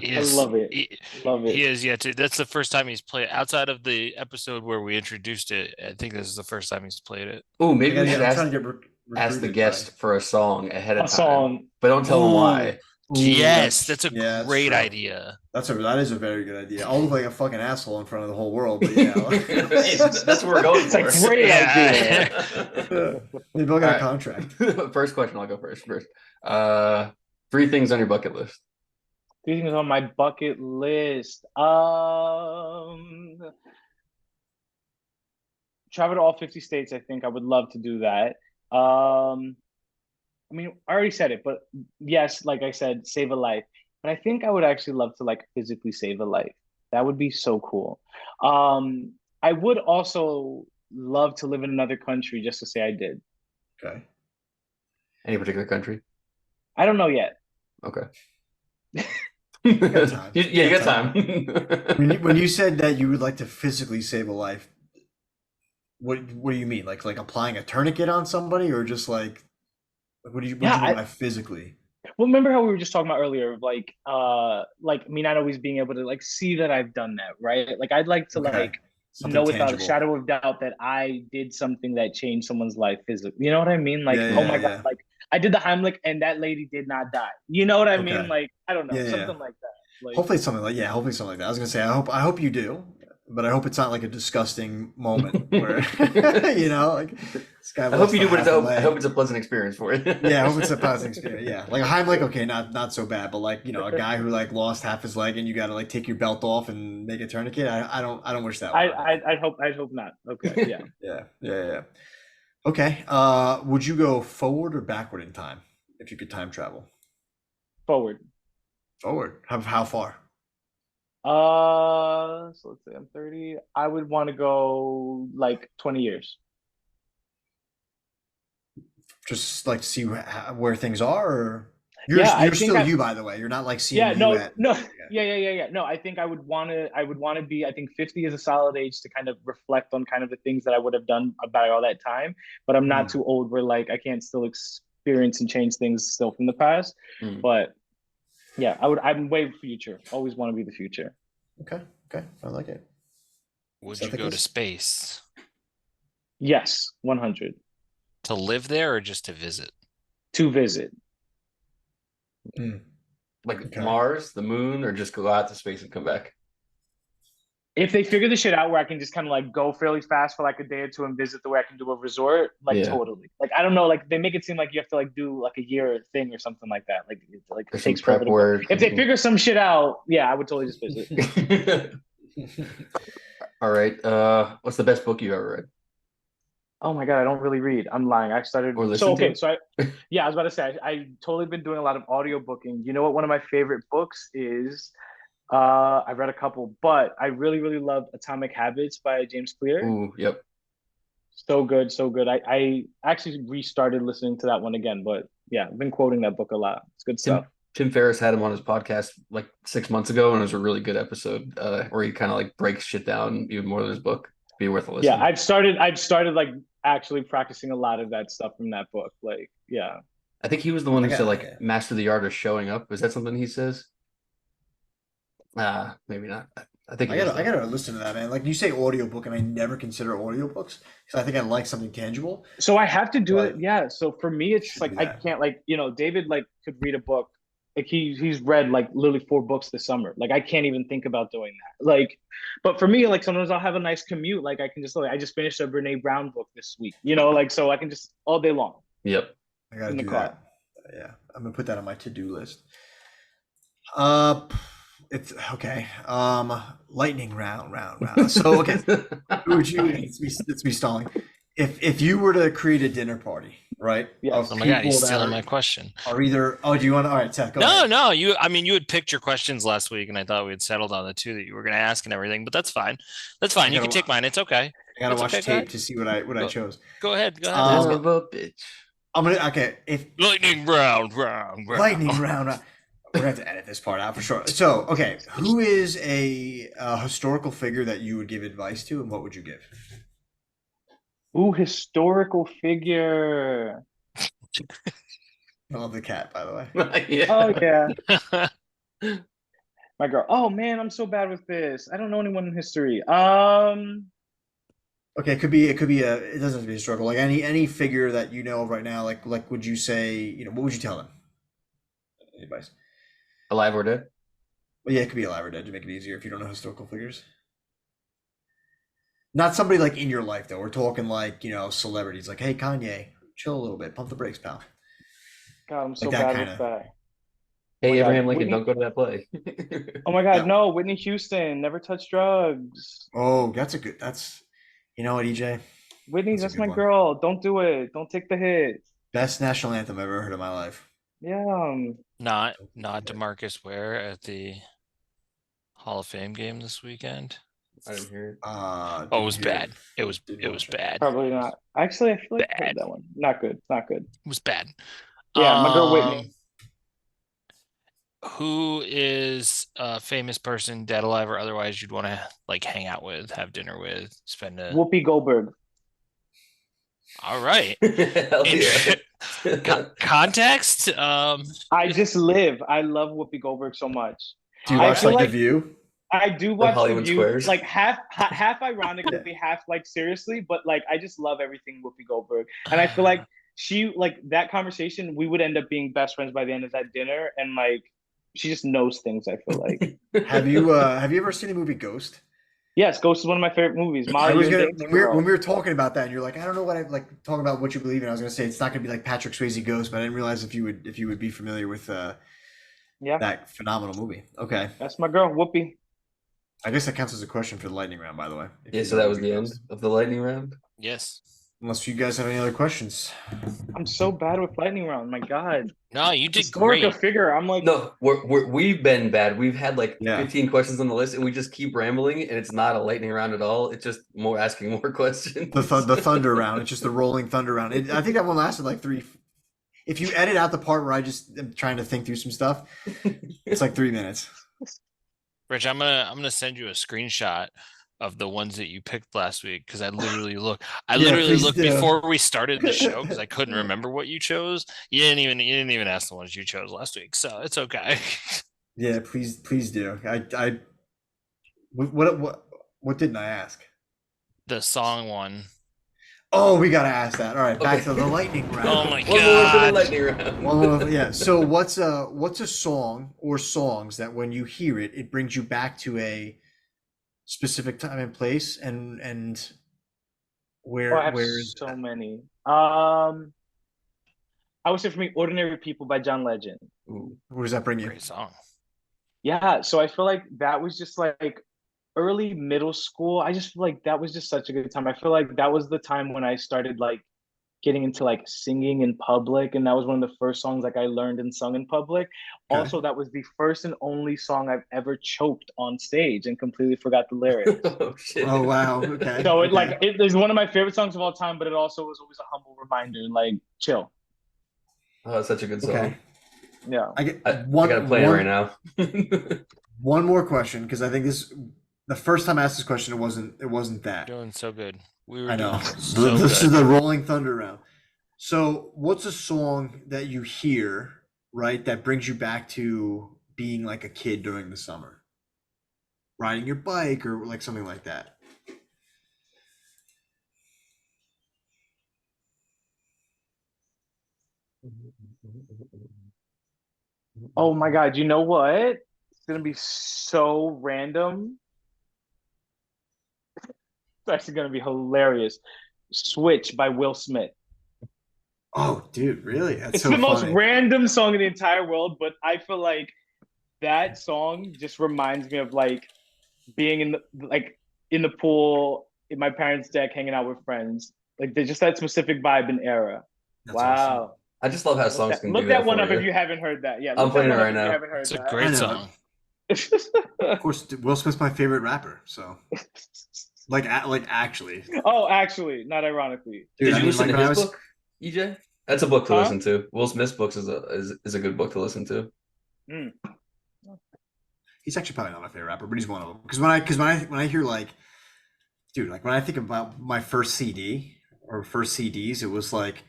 it. Love it. He is yet to. That's the first time he's played outside of the episode where we introduced it. I think this is the first time he's played it. Oh, maybe we should I'm trying to get ask the guest for a song ahead of time. Song. But don't tell him why. Yes, that's a great idea. That is a very good idea. I'll look like a fucking asshole in front of the whole world, but yeah. That's what we're going for. It's a great idea. Maybe I'll get a contract. First question, I'll go first. Three things on your bucket list. Three things on my bucket list. Travel to all 50 states. I think I would love to do that. I mean, I already said it, but yes, like I said, save a life. But I think I would actually love to like physically save a life. That would be so cool. I would also love to live in another country just to say I did. Okay. Any particular country? I don't know yet. Okay. You got time. You got time. When you said that you would like to physically save a life, what do you mean? Like applying a tourniquet on somebody, or just like what do you mean by physically? Well, remember how we were just talking about earlier, like me not always being able to like see that I've done that, right? Like I'd like to Something know without tangible. a shadow of doubt that I did something that changed someone's life physically. You know what I mean? Like, oh my God, like I did the Heimlich and that lady did not die. You know what I mean? Like, I don't know, something like that. Like, hopefully something like that. I was gonna say I hope you do, but I hope it's not like a disgusting moment where like this guy. I hope you do, but I hope it's a pleasant experience for you. Yeah, I hope it's a pleasant experience. Yeah, like a Heimlich, okay, not so bad, but like a guy who like lost half his leg and you got to like take your belt off and make a tourniquet. I don't wish that. I'd hope not. Okay, yeah. Okay, would you go forward or backward in time if you could time travel? Forward. How far? So let's say I'm 30. I would want to go like 20 years. Just like to see where things are, or you're still you, by the way. You're not like seeing. Yeah, no. Yeah. No, I think I would want to be. I think 50 is a solid age to kind of reflect on kind of the things that I would have done about all that time. But I'm not too old where like I can't still experience and change things still from the past. But yeah, I'm way future. Always want to be the future. Okay, I like it. Would you go to space? Yes, 100. To live there or just to visit? To visit. Like Mars, the moon, or just go out to space and come back? If they figure the shit out where I can just kind of like go fairly fast for like a day or two and visit the way I can do a resort, totally. Like I don't know, like they make it seem like you have to like do like a year thing or something like that. Like it takes prep work. If they figure some shit out, I would totally just visit. All right. What's the best book you ever read? Oh my God, I don't really read. I'm lying. I started. or So listen okay, to? so yeah, I was about to say I totally been doing a lot of audio booking. You know what? One of my favorite books is. I've read a couple, but I really, really love Atomic Habits by James Clear. Ooh, yep. So good, so good. I actually restarted listening to that one again, but yeah, I've been quoting that book a lot. It's good stuff. Tim Ferriss had him on his podcast like 6 months ago, and it was a really good episode where he kind of like breaks shit down even more than his book. Be worth a Yeah, listen. I've started like actually practicing a lot of that stuff from that book. Like, yeah. I think he was the one I who said got like okay. master the art of showing up. Is that something he says? Maybe not. I think it is I though. gotta listen to that, man. Like you say audiobook, and I never consider audiobooks because I think I like something tangible. So I have to do it. But Yeah. So for me, it's should like do I that. can't like, David like could read a book. Like he's read like literally 4 books this summer. Like I can't even think about doing that. Like, but for me, like sometimes I'll have a nice commute. Like I can just like I just finished a Brene Brown book this week. Like so I can just all day long Yep. I gotta in the do car. that. Yeah, I'm gonna put that on my to-do list. Uh, it's okay. Lightning round. So okay, who would you? It's me stalling. If you were to create a dinner party, right, Yes. of Oh my God, he's people that stealing my question. are either. Oh, do you want? All right, Seth, go No, ahead. no, I mean, you had picked your questions last week, and I thought we had settled on the two that you were going to ask and everything. But that's fine. That's I fine. You gotta can take mine. It's okay. I gotta It's watch okay. Go tape ahead. to see what I Go, chose. go ahead. Go ahead. Ask Son it. of a bitch. I'm gonna okay. If Lightning round. lightning round, we're gonna have to edit this part out for sure. So okay, who is a historical figure that you would give advice to, and what would you give? Ooh, historical figure. I love the cat, by the way. Oh Yeah. yeah, my girl. Oh man, I'm so bad with this. I don't know anyone in history. Okay, it could be a it doesn't have to be a struggle. Like any figure that you know of right now, like would you say, what would you tell them? Any advice? Alive or dead? Well, yeah, it could be alive or dead to make it easier if you don't know historical figures. Not somebody like in your life though. We're talking like, celebrities like, hey Kanye, chill a little bit, pump the brakes, pal. God, I'm Like so that bad kind with of. that. Oh my Hey, God, Abraham Lincoln, don't Whitney. go to that play. Oh my God, Yeah. no, Whitney Houston, never touch drugs. Oh, you know what, EJ? Whitney, That's a that's good my one. girl. Don't do it. Don't take the hit. Best national anthem I've ever heard in my life. Yeah. Not DeMarcus Ware at the Hall of Fame game this weekend. I didn't hear it. Oh, it Didn't was hear bad. It was didn't watch it. bad. Probably not. Actually, I feel like I heard Bad. that one. Not good. Not good. It was bad. Yeah, my girl Whitney. Who is a famous person, dead, alive, or otherwise, you'd want to like hang out with, have dinner with, spend a. Whoopi Goldberg. All right. Hell yeah. Context. I just live. I love Whoopi Goldberg so much. Do you I watch feel like The like View? I do Like watch The Hollywood View, Squares. like half ironically, half like seriously, but like I just love everything Whoopi Goldberg, and I feel like she like that conversation. We would end up being best friends by the end of that dinner, and like she just knows things. I feel like Have you ever seen the movie Ghost? yes, Ghost is one of my favorite movies. I Molly, was you're gonna the when girl. we were talking about that, and you're like, I don't know what I like talking about what you believe in. I was gonna say it's not gonna be like Patrick Swayze Ghost, but I didn't realize if you would be familiar with Yeah, that phenomenal movie. Okay, that's my girl, Whoopi. I guess that counts as a question for the lightning round, by the way. If Yeah, you so know that was movie the end Ghost. of the lightning round. Yes. Unless you guys have any other questions. I'm so bad with lightning round. My God, No, you did historical great. figure. I'm like, No, we've been bad. We've had like Yeah. 15 questions on the list, and we just keep rambling, and it's not a lightning round at all. It's just more asking more questions. The thunder round. It's just the rolling thunder round. I think that one lasted like three. If you edit out the part where I just am trying to think through some stuff, it's like 3 minutes. Rich, I'm gonna send you a screenshot of the ones that you picked last week because I literally please looked do. before we started the show because I couldn't remember what you chose. You didn't even ask the ones you chose last week, so it's okay. Yeah, please do. What didn't I ask? The song one. Oh, we gotta ask that. All right, back Okay. to the lightning round. Oh my One more for the God. lightning round. One more, yeah. So what's a song or songs that when you hear it, it brings you back to a specific time and place, and oh, I have where is so that? many. I would say for me, "Ordinary People" by John Legend. Ooh. Where does that bring you? Great song. Yeah, so I feel like that was just like early middle school. I just feel like that was just such a good time. I feel like that was the time when I started like getting into like singing in public, and that was one of the first songs like I learned and sung in public. Okay. Also, that was the first and only song I've ever choked on stage and completely forgot the lyrics. Oh shit. Oh wow. Okay. So it okay. like it is one of my favorite songs of all time, but it also was always a humble reminder, like chill. Oh, it's such a good song. Okay. Yeah. I get I one. gotta play it right now. One more question, because I think the first time I asked this question, it wasn't that. Doing so good. We were I know. doing so This is good. the Rolling Thunder round. So, what's a song that you hear, right, that brings you back to being like a kid during the summer, riding your bike or like something like that? Oh my God, you know what? It's gonna be so random. It's actually gonna be hilarious. Switch by Will Smith. Oh, dude, really? That's It's so the most funny. random song in the entire world, but I feel like that song just reminds me of like being in the pool in my parents' deck, hanging out with friends. Like there's just that specific vibe and era. That's awesome. Wow. I just love how songs can do Look that that one for up if you. you haven't heard that. Yeah, I'm look that playing it one up right if you now. haven't heard It's a that. great I know. song. Of course, Will Smith's my favorite rapper. So, like actually, Oh, actually, not ironically. dude. Did I you mean, listen like to when I his was, book, EJ? That's a book to Huh? listen to. Will Smith's books is a good book to listen to. Mm. he's actually probably not my favorite rapper, but he's one of them. Because when I hear like, dude, like when I think about my first CD or first CDs, it was like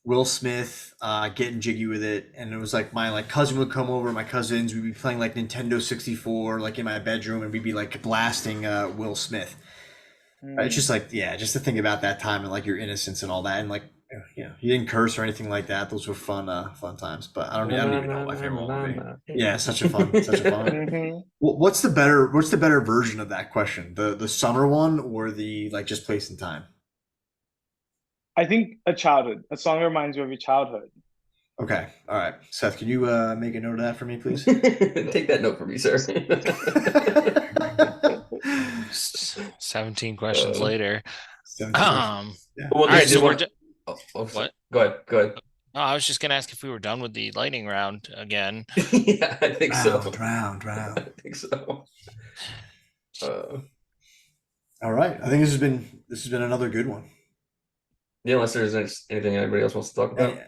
Will Smith getting jiggy with it, and it was like my like cousin would come over, my cousins, we'd be playing like Nintendo 64 like in my bedroom, and we'd be like blasting Will Smith. It's Mm. just like, yeah, just to think about that time and like your innocence and all that, and like, you didn't curse or anything like that. Those were fun times. But I don't even know what my favorite one would be. Yeah, such a fun one. Mhm. What's the better version of that question? The summer one or the like just place and time? I think a childhood. A song that reminds you of your childhood. Okay, all right, Seth, can you make a note of that for me, please? Take that note for me, sir. 17 questions later. 17. Um, Yeah. Well, all right, did so we're one- done. sorry. What? Go ahead. Go ahead. Oh, I was just gonna ask if we were done with the lightning round again. Yeah, I think so. Round. I think so. All right, I think this has been another good one. Yeah, unless there's anything anybody else wants to talk about.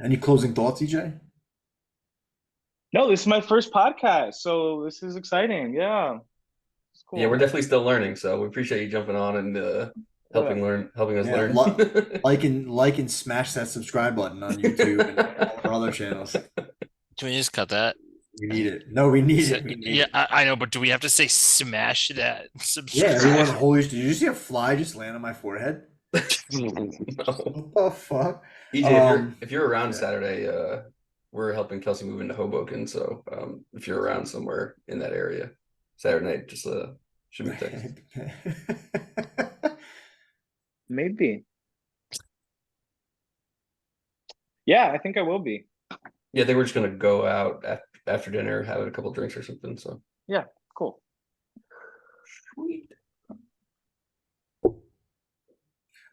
Any closing thoughts, EJ? No, this is my first podcast, so this is exciting. Yeah, it's cool. Yeah, we're definitely still learning, so we appreciate you jumping on and helping us Yeah, learn. like and smash that subscribe button on YouTube and all our other channels. Can we just cut that? We need it. No, we need it. We need Yeah, it. I know, but do we have to say smash that Yeah, subscribe? everyone. Holy! Did you see a fly just land on my forehead? No. What the fuck? EJ, if you're around Saturday, we're helping Kelsey move into Hoboken. So if you're around somewhere in that area, Saturday night, just shoot me a text. Maybe. Yeah, I think I will be. Yeah, they were just gonna go out after dinner, have a couple drinks or something. So Yeah, cool. sweet.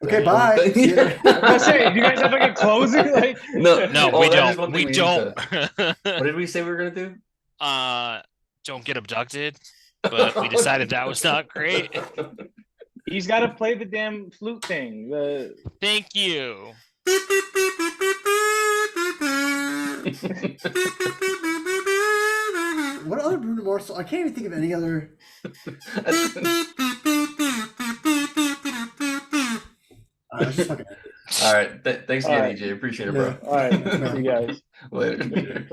Okay, bye. See you later. I was gonna say, do you guys have like a closing? Like, No, No, Oh, we that is don't. one We thing we need don't. What did we say we were gonna do? Don't get abducted. But we decided that was not great. he's got to play the damn flute thing. Thank you. What other Bruno Mars song? I can't even think of any other. Let's just fucking. All right. Thanks again, All right. EJ. Appreciate it, Yeah. bro. All right, see you guys. Later.